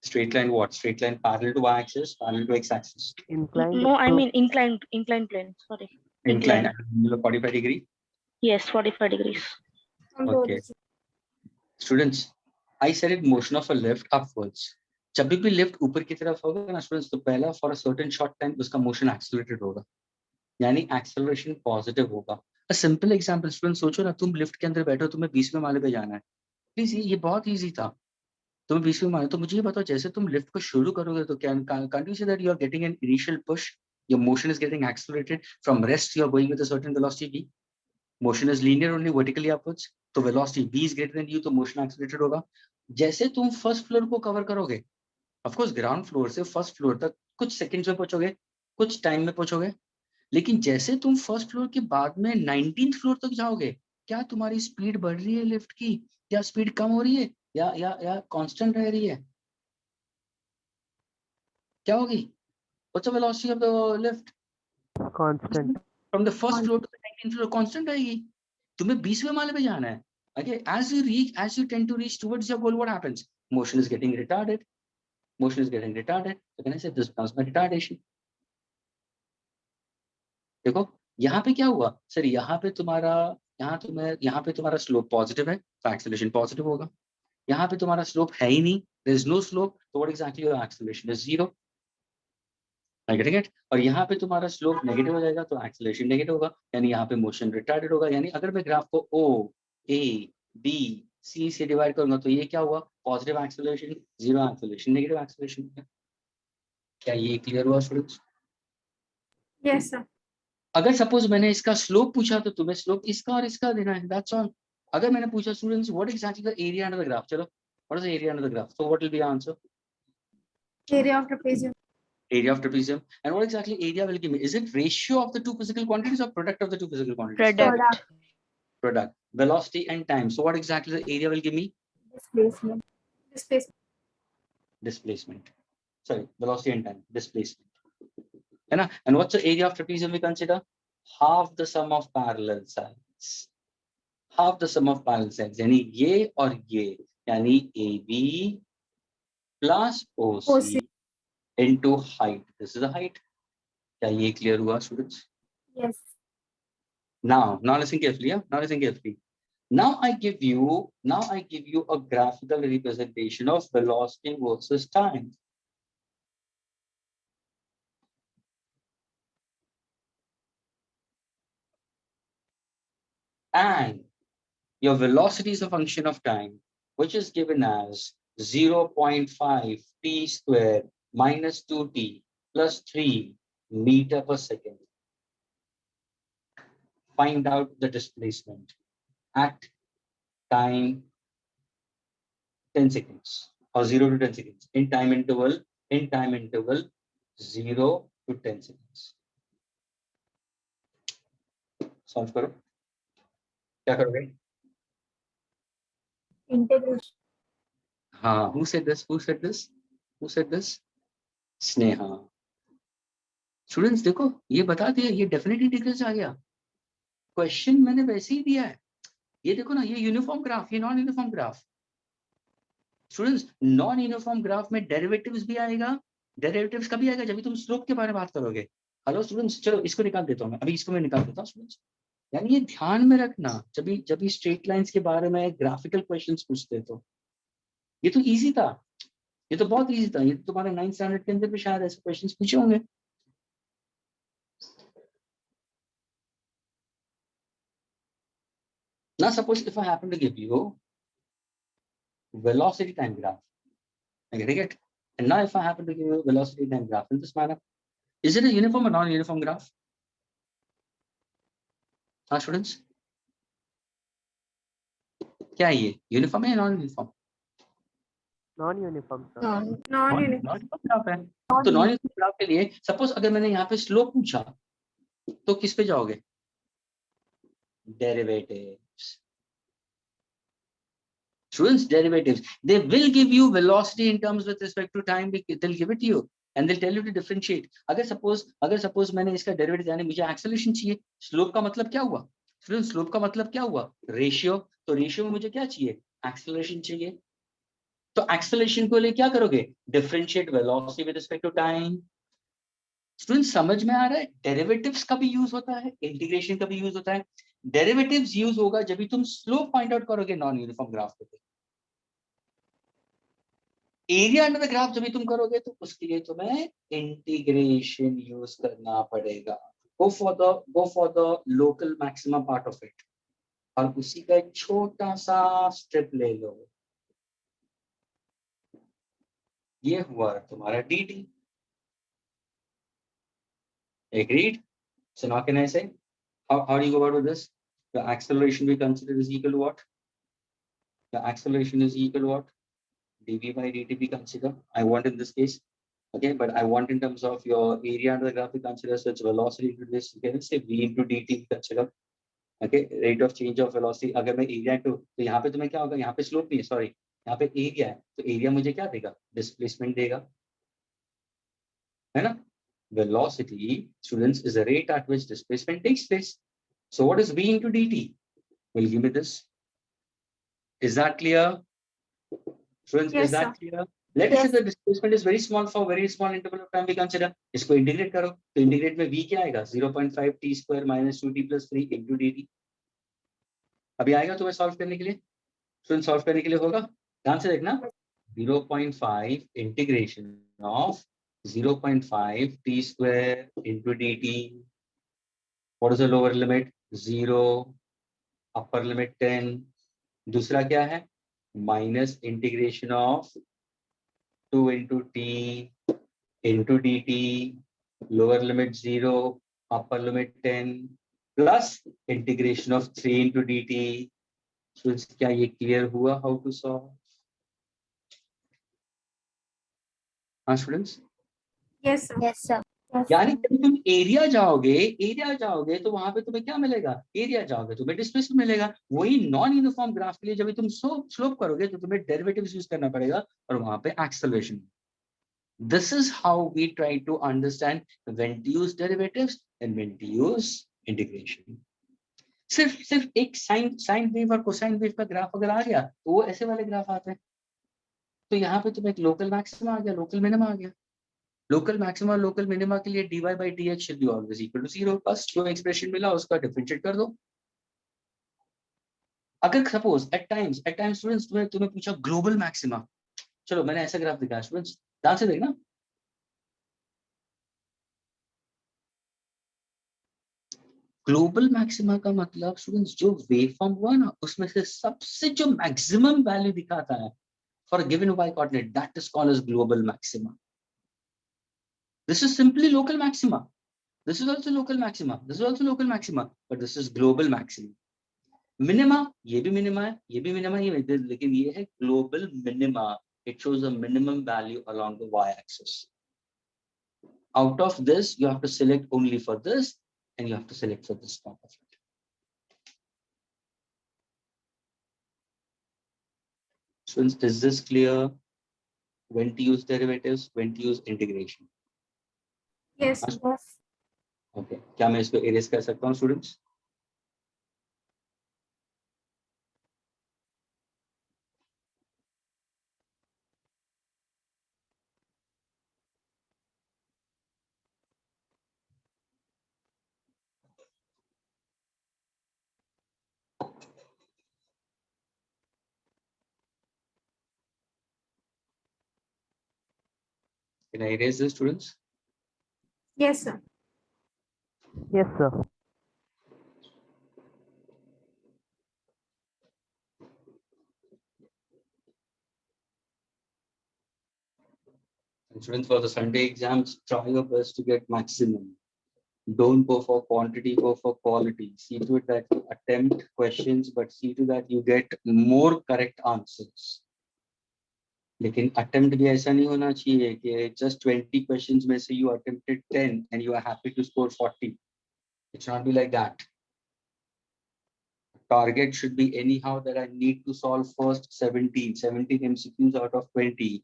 Straight line what? Straight line parallel to y-axis, parallel to x-axis. Inclined. No, I to- mean inclined plane. Sorry. Incline at an angle of 45 degree. Yes, 45 degrees. From the Okay. origin. Students, I said it motion of a lift upwards. जब भी lift ऊपर की तरफ होगा ना students, तो पहला for a certain short time उसका मोशन एक्सेलरेटेड होगा, यानी एक्सेलरेशन पॉजिटिव होगा. अ सिंपल एग्जांपल स्टूडेंट, सोचो ना तुम लिफ्ट के अंदर बैठो, तुम्हें 20वें माले पे जाना है. प्लीज ये बहुत इजी था. तुम्हें 20वें माले, तो मुझे ये बताओ, जैसे तुम लिफ्ट को शुरू करोगे तो can't you say that you are getting an initial push, your motion is getting accelerated, from rest you are going with a certain velocity v. Motion is linear only vertically upwards, तो velocity v is greater than u, तो motion accelerated होगा. जैसे तुम first floor को cover करोगे, of course ground floor से first floor तक कुछ सेकंड्स में पहुंचोगे, कुछ टाइम में पहुंचोगे, लेकिन जैसे तुम फर्स्ट फ्लोर के बाद में 19th फ्लोर तक जाओगे, क्या तुम्हारी स्पीड बढ़ रही है लिफ्ट की, या स्पीड कम हो रही है, या कांस्टेंट रह रही है? क्या होगी? What's the velocity of the lift? Constant. From the first floor to the 19th floor constant रहेगी. तुम्हें 20वें माले पे जाना है. Okay, as you tend to reach towards your goal, what happens? Motion is getting retarded. Motion is getting retarded. So can I say this becomes my retardation? देखो यहाँ पे क्या हुआ सर, यहाँ पे तुम्हारा स्लोप पॉजिटिव है, तो एक्सेलरेशन पॉजिटिव होगा. यहाँ पे तुम्हारा स्लोप है ही नहीं, देयर इज नो स्लोप, तो what exactly your acceleration is 0. Getting it? और यहाँ पे तुम्हारा स्लोप नेगेटिव हो जाएगा, तो एक्सेलरेशन नेगेटिव होगा, यानी यहाँ पे मोशन रिटार्डेड होगा. यानी अगर मैं ग्राफ को O, A, B, C से डिवाइड करूंगा, तो ये क्या हुआ? Positive acceleration, 0 acceleration, negative acceleration. क्या ये क्लियर हुआ स्टूडेंट्स? Yes, sir. अगर सपोज मैंने इसका स्लोप पूछा, तो तुम्हें स्लोप इसका और इसका देना है, दैट्स ऑल. अगर मैंने पूछा students what exactly the area under the graph, चलो what is the area under the graph, so what will be answer? Area of trapezium. Area of trapezium. And what exactly area will give me? Is it ratio of the two physical quantities or product of the two physical quantities? Product. Product. Velocity and time. So what exactly the area will give me? Displacement. Displacement. Displacement. Sorry, velocity and time. Displacement. And what's the area of trapezium we consider? Half the sum of parallel sides. Half the sum of parallel sides. यानी ये और ये, यानी AB plus OC into height. This is the height. क्या ये clear हुआ students? Yes. Now listen carefully. Yeah? Now listen carefully. Now I give you a graphical representation of velocity versus time. and your velocity is a function of time, which is given as 0.5 t square minus 2t plus 3 meter per second. Find out the displacement at time 10 seconds or 0 to 10 seconds in time interval 0 to 10 seconds. Solve करो, क्या करोगे? Integration. हाँ, who said this? Who said this? Who said this? Sneha. Students देखो, ये बता दिया, ये definite integrals आ गया. क्वेश्चन मैंने वैसे ही दिया है. ये देखो ना, ये यूनिफॉर्म ग्राफ, ये non uniform graph. Students, non uniform graph में डेरिवेटिव्स भी आएगा. डेरिवेटिव्स कभी आएगा? जब तुम स्लोप के बारे में बात करोगे. हेलो स्टूडेंट्स, चलो इसको निकाल देता हूँ मैं, अभी इसको मैं निकाल देता हूँ स्टूडेंट्स. यानी ये ध्यान में रखना, जब भी स्ट्रेट लाइंस के बारे में ग्राफिकल क्वेश्चंस पूछते तो ये तो इजी था, ये तो बहुत इजी था. ये तो तुम्हारे 9th स्टैंडर्ड के अंदर भी शायद ऐसे क्वेश्चंस पूछे होंगे. Now suppose if I happen to give you velocity time graph, I get it. And now if I happen to give you velocity time graph in this manner, is it a uniform or non-uniform graph? हाँ students, क्या है ये? Uniform है या non-uniform? Non-uniform, sir. Non-uniform. Non-uniform graph है. तो non-uniform graph के लिए suppose अगर मैंने यहाँ पे slope पूछा, तो किस पे जाओगे? Derivatives. Students, derivatives, they will give you velocity in terms with respect to time. They'll give it to you and they'll tell you to differentiate. अगर suppose मैंने इसका डेरिवेटिव यानी मुझे एक्सेलरेशन चाहिए, स्लोप का मतलब क्या हुआ? स्टूडेंट, स्लोप का मतलब क्या हुआ? रेशियो. तो रेशियो में मुझे क्या चाहिए? एक्सेलरेशन चाहिए. तो एक्सेलरेशन को लिए क्या करोगे? Differentiate velocity with respect to time. Student, समझ में आ रहा है? डेरिवेटिव्स का भी यूज होता है, इंटीग्रेशन का भी यूज होता है. डेरिवेटिव्स यूज होगा जब भी तुम स्लोप फाइंड आउट करोगे नॉन यूनिफॉर्म ग्राफ पे. एरिया अंडर द ग्राफ जब भी तुम करोगे तो उसके लिए तुम्हें इंटीग्रेशन यूज करना पड़ेगा. Go for the local maximum part of it और उसी का एक छोटा सा स्ट्रिप ले लो. ये हुआ तुम्हारा dt. Agreed? So now can I say how do you go about with this? The acceleration we consider is equal to what? The acceleration is equal to what? dv by dt we consider. I want in this case, okay, but I want in terms of your area under the graph we consider such velocity into this. You can say v into dt we consider. Okay, rate of change of velocity. अगर मैं area to, तो यहाँ पे तुम्हें क्या होगा? यहाँ पे slope नहीं है, sorry, यहाँ पे area है, तो area मुझे क्या देगा? Displacement देगा, है ना? Velocity, students, is the rate at which displacement takes place. So what is v into dt? Will give me this. Is that clear? Students, Yes, is that sir. clear? Let us say Yes. the displacement is very small for very small interval of time we consider. इसको integrate करो, तो integrate में v क्या आएगा? 0.5 t square minus 2t plus 3 into dt. अभी आएगा तुम्हें solve करने के लिए? Students, solve करने के लिए होगा? ध्यान से देखना. 0.5 integration of 0.5 t square into dt. What is the lower limit? 0. Upper limit 10. दूसरा क्या है? Minus integration of 2 into t into dt. Lower limit 0. Upper limit 10. Plus integration of 3 into dt. So क्या ये clear हुआ how to solve? हाँ students, Yes, sir. Yes, sir. यानी जब तुम एरिया जाओगे तो वहां पे तुम्हें क्या मिलेगा? एरिया जाओगे तुम्हें डिस्प्लेसमेंट मिलेगा. वही नॉन यूनिफॉर्म ग्राफ के लिए जब तुम स्लोप करोगे तो तुम्हें डेरिवेटिव्स यूज करना पड़ेगा और वहां पे acceleration. This is how we try to understand when to use derivatives and when to use integration. सिर्फ एक साइन वेव और कोसाइन वेव का ग्राफ अगर आ गया तो वो ऐसे वाले ग्राफ आते हैं. तो यहाँ पे तुम्हें एक लोकल मैक्सिमा आ गया, लोकल मिनिमा आ गया. लोकल मैक्सिमा लोकल मिनिमा के लिए dy by dx should be always equal to 0. बस जो एक्सप्रेशन मिला उसका डिफरेंशिएट कर दो. अगर सपोज एट टाइम्स स्टूडेंट्स तुम्हें पूछा ग्लोबल मैक्सिमा, चलो मैंने ऐसा ग्राफ दिखाया स्टूडेंट्स, ध्यान से देखना. ग्लोबल मैक्सिमा का मतलब स्टूडेंट्स जो वेव फॉर्म हुआ ना उसमें से सबसे जो मैक्सिमम वैल्यू दिखाता है for given y coordinate, that is called as global maxima. This is simply local maxima. This is also local maxima. This is also local maxima, but this is global maxima. Minima, ये भी minima है, ये भी minima है, लेकिन ये है global minima. It shows a minimum value along the y-axis. Out of this, you have to select only for this, and you have to select for this part of it. Students, is this clear? When to use derivatives, when to use integration? Yes. Okay. क्या मैं इसको erase कर सकता हूँ, students? Can I erase this, students? Yes, sir. Yes, sir. And students, for the Sunday exams, try your best to get maximum. Don't go for quantity, go for quality. See to it that you attempt questions, but see to that you get more correct answers. लेकिन attempt भी ऐसा नहीं होना चाहिए कि just 20 questions में से you attempted 10 and you are happy to score 40. It should not be like that. Target should be anyhow that I need to solve first 17 MCQs out of 20.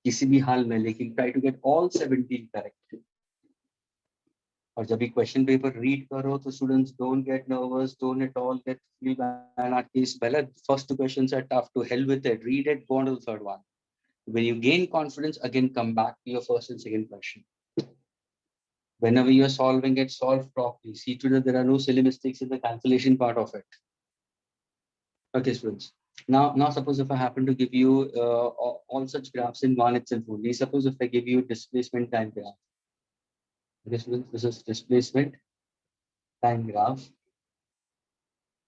किसी भी हाल में, लेकिन try to get all 17 correct. और जब भी question paper read करो तो students don't get nervous, don't at all get feel bad कि इस पहले first two questions are tough, to hell with it, read it, go on to the third one. When you gain confidence, again come back to your first and second question. Whenever you are solving it, solve properly. See to that there are no silly mistakes in the calculation part of it. Okay, students. Now suppose if I happen to give you all such graphs in one itself only. Suppose if I give you displacement time graph. Okay, students, this is displacement time graph,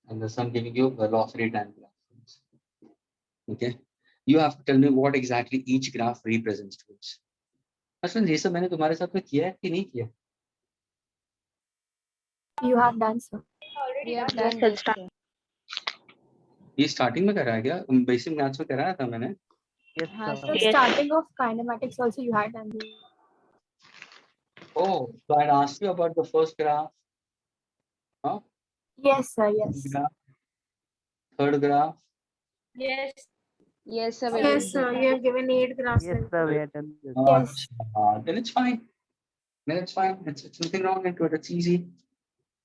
and this I'm giving you velocity time graph. Okay, you have to tell me what exactly each graph represents, students. Ashwin, ये सब मैंने तुम्हारे साथ में किया है कि नहीं किया? You have done, sir. We have Yes, done it's this. done. ये स्टार्टिंग में कराया क्या? बेसिक मैथ्स में कराया था मैंने. Yes, हाँ, sir. Yes. Starting of kinematics also you had done. Oh, so I'd asked you about the first graph, huh? Yes, sir. Yes. Graph, third graph. Yes. Yes, sir. we Yes, did sir. this. You have given 8 graphs. Yes, sir. We had done this. Yes. Then it's fine. Then it's fine. It's nothing wrong into it. It's easy.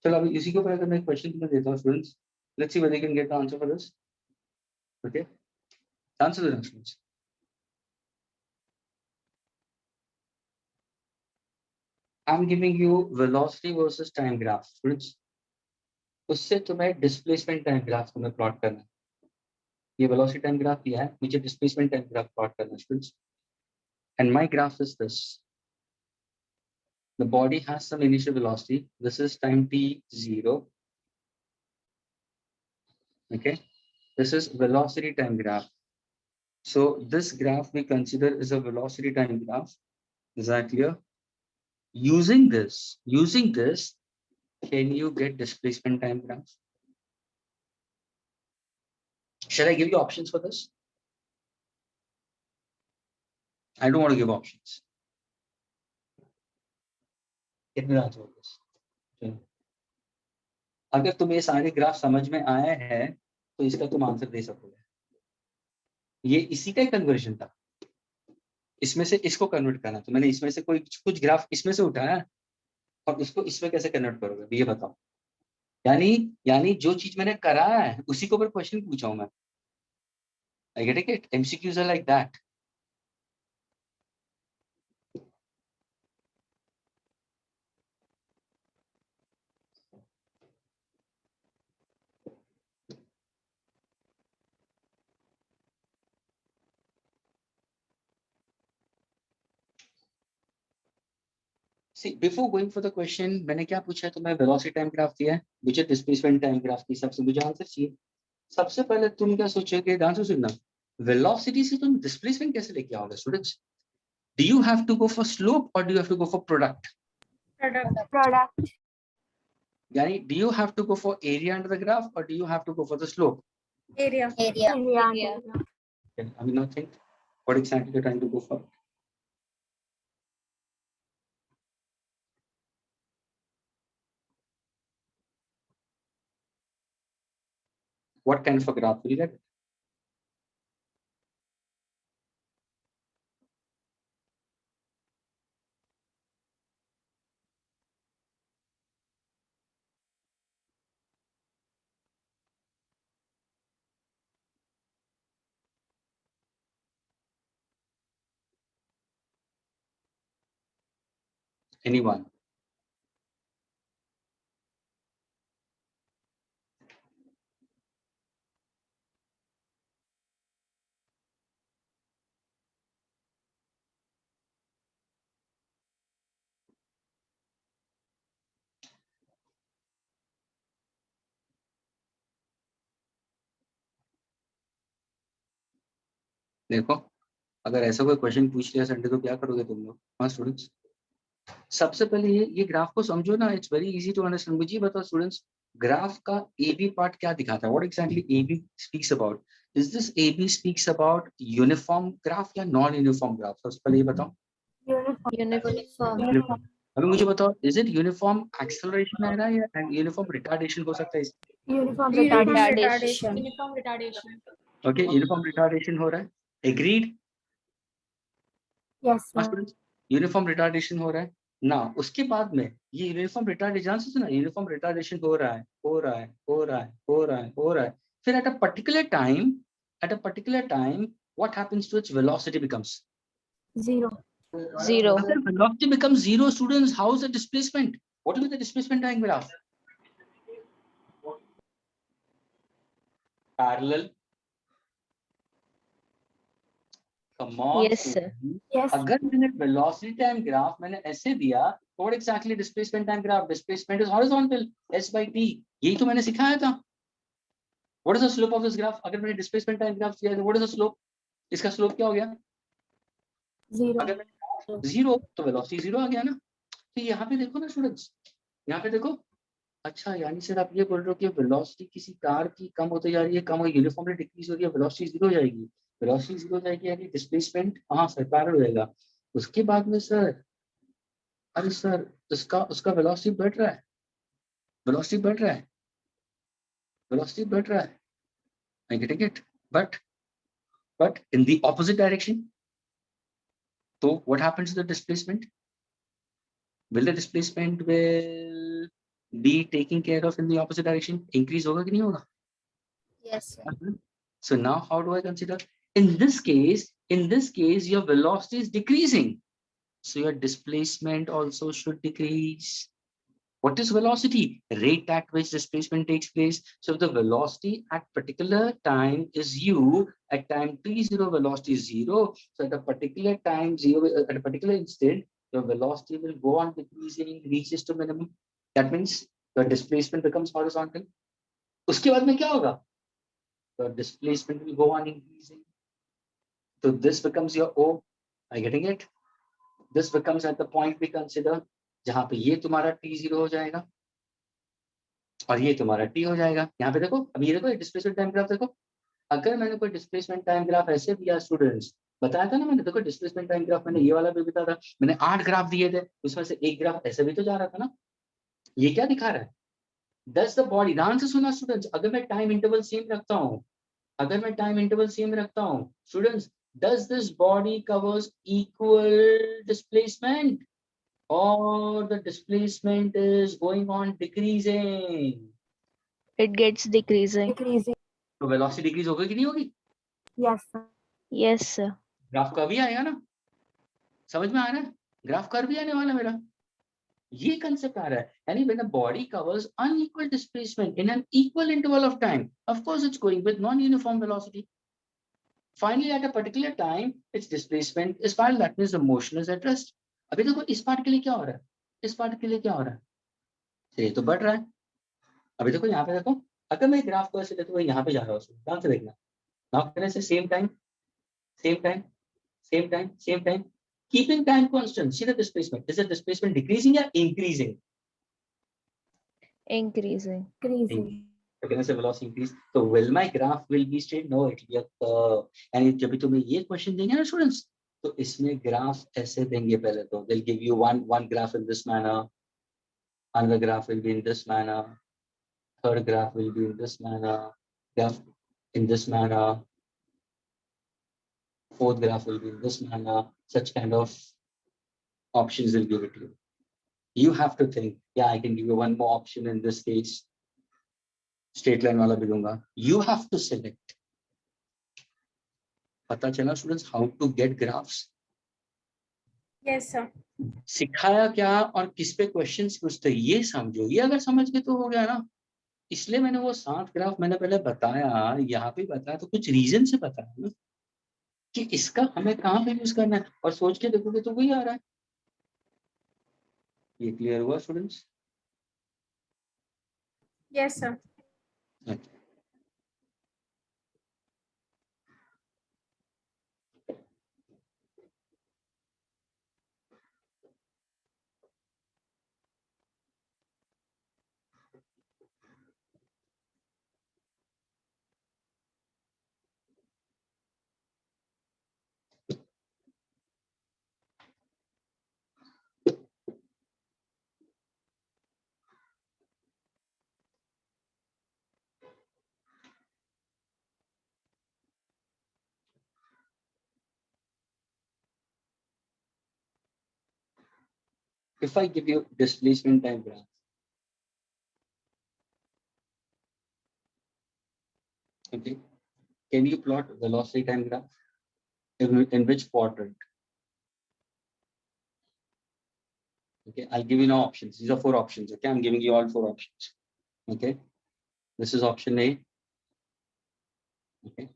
चलो अभी इसी के ऊपर अगर मैं question तुम्हें देता हूँ students, let's see whether you can get the answer for this. Okay, answer the questions. I'm giving you velocity versus time graph, students. उससे तुम्हें displacement time graph तुम्हें plot करना है. ये velocity time graph दिया है, मुझे displacement time graph plot करना है, students. And my graph is this. The body has some initial velocity. This is time t0. Okay, this is velocity time graph. So this graph we consider is a velocity time graph. Is that clear? Using this, can you get displacement time graph? Shall I give you options for this? I don't want to give options. Get me the answer for this. चलो. अगर तुम्हें सारे graph समझ में आए हैं तो इसका तुम आंसर दे सकोगे. ये इसी का कन्वर्जन था. इसमें से इसको कन्वर्ट करना, तो मैंने इसमें से कोई कुछ ग्राफ इसमें से उठाया और इसको इसमें कैसे कन्वर्ट करोगे ये बताओ. यानी जो चीज मैंने कराया है उसी के ऊपर क्वेश्चन पूछा हूं मैं. I get it? MCQs are like that. See, before going for the question, मैंने क्या पूछा तो मैं velocity time graph दिया है, मुझे displacement time graph की सबसे मुझे आंसर चाहिए. सबसे पहले तुम क्या सोचोगे? आंसर सुनना. Velocity से तुम displacement कैसे लेके आओगे students? Do you have to go for slope or do you have to go for product? Product. Yani, do you have to go for area under the graph or do you have to go for the slope? Area. Area. Okay, I mean, not think what exactly you're trying to go for. What kind of a graph will you get? Anyone? देखो, अगर ऐसा कोई question पूछ लिया Sunday तो क्या करोगे तुम लोग? हाँ स्टूडेंट्स, सबसे पहले ये ग्राफ को समझो ना. It's very easy to understand. मुझे बताओ स्टूडेंट्स, ग्राफ का ए बी पार्ट क्या दिखाता है? What exactly A B speaks about? Is this A B speaks about uniform graph या नॉन यूनिफॉर्म ग्राफ? सबसे पहले ये बताओ. Uniform. अभी मुझे बताओ, इज इट यूनिफॉर्म एक्सेलरेशन आ रहा है या यूनिफॉर्म रिटार्डेशन हो सकता है? Uniform retardation. retardation. Okay, uniform retardation हो रहा है. एग्रीड? Yes, यूनिफॉर्म रिटार्डेशन हो रहा है ना. उसके बाद में ये यूनिफॉर्म रिटार्डेशन से ना, यूनिफॉर्म रिटार्डेशन हो रहा है, हो रहा है, हो रहा है, हो रहा है, हो रहा है. फिर at a particular time, what happens to its velocity becomes Zero. Zero. अगर velocity becomes zero, students, how is the displacement? What will be the displacement time graph? Parallel. Come on. Yes, sir. students. Yes. अगर मैंने velocity time graph मैंने ऐसे दिया, तो what exactly displacement time graph? Displacement is horizontal, s by t. यही तो मैंने सिखाया था. What is the slope of this graph? अगर मैंने displacement time graph दिया, तो what is the slope? इसका slope क्या हो गया? Zero. अगर मैंने zero, तो velocity zero आ गया ना. तो यहाँ पे देखो ना स्टूडेंट्स, यहाँ पे देखो. अच्छा, यानी सर आप ये बोल रहे हो कि वेलोसिटी किसी कार की कम होती जा रही है, कम यूनिफॉर्मली डिक्रीज हो रही है, वेलोसिटी जीरो हो जाएगी. वेलोसिटी जीरो हो जाएगी यानी डिस्प्लेसमेंट हाँ सर पैरेलल रहेगा. उसके बाद में सर, अरे सर उसका वेलोसिटी बढ़ रहा है, वेलोसिटी बढ़ रहा है, वेलोसिटी बढ़ रहा है. आई गेटिंग इट? But in the opposite direction. तो what happens to the displacement? Will the displacement will be taking care of in the opposite direction? Increase होगा कि नहीं होगा? Yes, sir. So now how do I consider? In this case, your velocity is decreasing. So your displacement also should decrease. What is velocity? Rate at which displacement takes place. So if the velocity at particular time is u, at time t0 velocity is 0. So at a particular time 0, at a particular instant, your velocity will go on decreasing, reaches to minimum. That means the displacement becomes horizontal. उसके बाद में क्या होगा? The displacement will go on increasing. So this becomes your O. Are you getting it? This becomes at the point we consider जहाँ पे ये तुम्हारा T0 हो जाएगा और ये तुम्हारा T हो जाएगा. यहाँ पे देखो, अब ये देखो डिस्प्लेसमेंट टाइम ग्राफ देखो. अगर मैंने कोई डिस्प्लेसमेंट टाइम ग्राफ ऐसे दिया स्टूडेंट्स, बताया था ना मैंने, देखो डिस्प्लेसमेंट टाइम ग्राफ मैंने ये वाला भी बताया था. मैंने 8 ग्राफ दिए थे, उसमें से एक ग्राफ ऐसे भी तो जा रहा था ना. ये क्या दिखा रहा है? Does the body, ध्यान से सुना स्टूडेंट्स, अगर मैं टाइम इंटरवल सेम रखता हूँ, अगर मैं टाइम इंटरवल सेम रखता हूँ students, does this body covers equal displacement or the displacement is going on decreasing? It gets decreasing. Decreasing. तो velocity decrease होगी कि नहीं होगी? Yes, sir. Yes, sir. Graph का भी आएगा ना, समझ में आ रहा है? ग्राफ कर भी आने वाला मेरा. ये कंसेप्ट आ रहा है. यानी when a body covers unequal displacement in an equal interval of time, of course it's going with non-uniform velocity. Finally, at a particular time, its displacement is parallel. That means the motion is at rest. अभी देखो इस part के लिए क्या हो रहा है? इस पार्ट के लिए क्या हो रहा है? ये तो बढ़ रहा है। अभी देखो यहाँ पे देखो, अगर मैं ग्राफ को ऐसे देखो यहाँ पे जा रहा हूँ, ध्यान से देखना। नाउ करने से same time, same time, same time, same time, keeping time constant, see the displacement, is the displacement decreasing या increasing? Increasing. Increasing. Again, as a velocity increase, so will my graph will be straight? No, it will be a curve. And जब भी तुम्हें ये question देंगे ना students, तो इसमें graph ऐसे देंगे पहले तो, they'll give you one graph in this manner, another graph will be in this manner, third graph will be in this manner, graph in this manner, fourth graph will be in this manner. Such kind of options they'll give it to you. You have to think, yeah, I can give you one more option in this case. Straight line वाला भी दूंगा. You have to select. पता चला students how to get graphs? Yes, sir. सिखाया क्या और किस पे क्वेश्चंस पूछते, ये समझो। ये अगर समझ के तो हो गया ना। इसलिए मैंने वो 7 ग्राफ मैंने पहले बताया, यहाँ पे बताया, तो कुछ रीजन से बताया ना कि इसका हमें कहाँ पे यूज करना है, और सोच के देखोगे तो वही आ रहा है। ये क्लियर हुआ students? Yes, sir. If I give you displacement time graph, okay, can you plot velocity time graph? In which quadrant? Okay, I'll give you now options. These are 4 options. Okay, I'm giving you all 4 options. Okay, this is option A. Okay,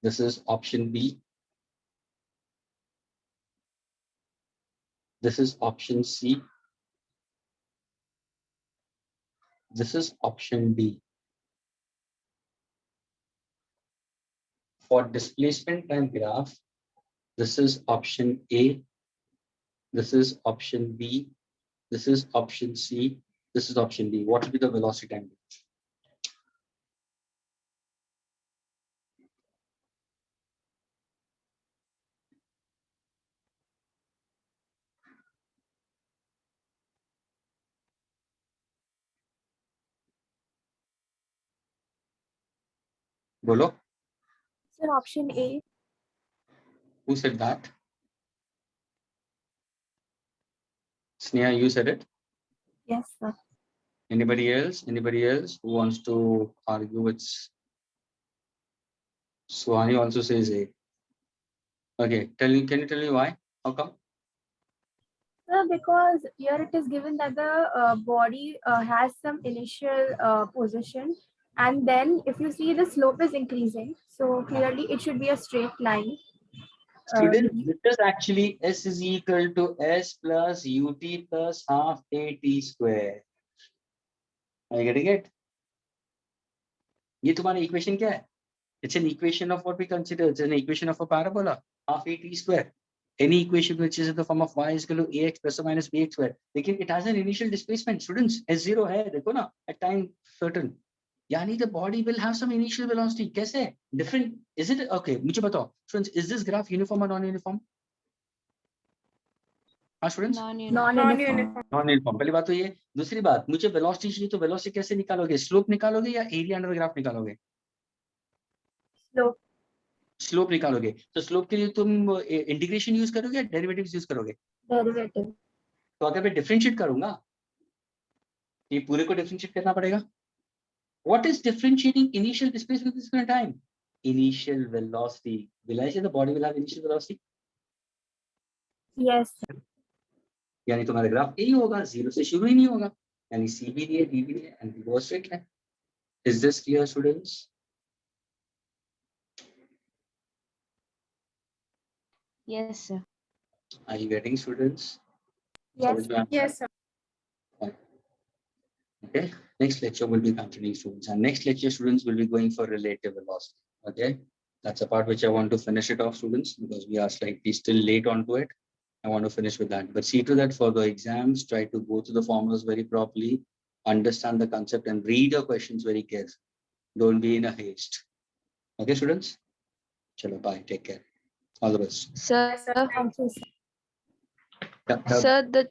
this is option B. This is option C. This is option D. For displacement time graph, this is option A. This is option B. This is option C. This is option D. What will be the velocity time graph? Bolo, Sir, option A. who said that? Sneha, you said it. Yes, sir. Anybody else? Anybody else who wants to argue? It's Suhani also says A. Okay, can you tell me why? How come? Sir, because here it is given that the body has some initial position, and then if you see the slope is increasing, so clearly it should be a straight line. Student, this is actually S is equal to S plus UT plus half AT square. Are you getting it? ये तुम्हारा equation क्या है? It's an equation of what we consider. It's an equation of a parabola, half AT square. Any equation which is in the form of y is equal to ax plus or minus bx square. लेकिन it has an initial displacement. Students, S0 है, देखो ना, at time certain. यानी the body will have some initial velocity. कैसे? Different. Is it okay? मुझे बताओ. Students, is this graph uniform or non-uniform? हाँ students? Non-uniform. Non-uniform. Non-uniform. पहली बात तो ये. दूसरी बात, मुझे velocity चाहिए तो velocity कैसे निकालोगे? Slope निकालोगे या area under the graph निकालोगे? Slope. स्लोप निकालोगे तो स्लोप के लिए तुम इंटीग्रेशन यूज करोगे या डेरिवेटिव्स यूज करोगे? Derivative. तो अगर मैं डिफरेंशिएट करूंगा, ये पूरे को डिफरेंशिएट करना पड़ेगा. What is differentiating initial displacement this time? Initial velocity. Will I say the body will have initial velocity? Yes. यानी तुम्हारा ग्राफ यही होगा, जीरो से शुरू ही नहीं होगा. यानी सी भी दिए, डी भी दिए, and we go straight line. Is this clear students? Yes, sir. Are you getting, students? Yes. Sabaj mein aaya? Yes, sir. Okay, next lecture will be continuing, students, and next lecture, students, will be going for relative velocity. Okay, that's a part which I want to finish it off, students, because we are slightly still late onto it. I want to finish with that, but see to that for the exams, try to go through the formulas very properly, understand the concept, and read your questions very carefully. Don't be in a haste. Okay, students? Chalo, bye. Take care. All the best. Sir, Yes, sir. Thank you, sir. Yeah, sir, the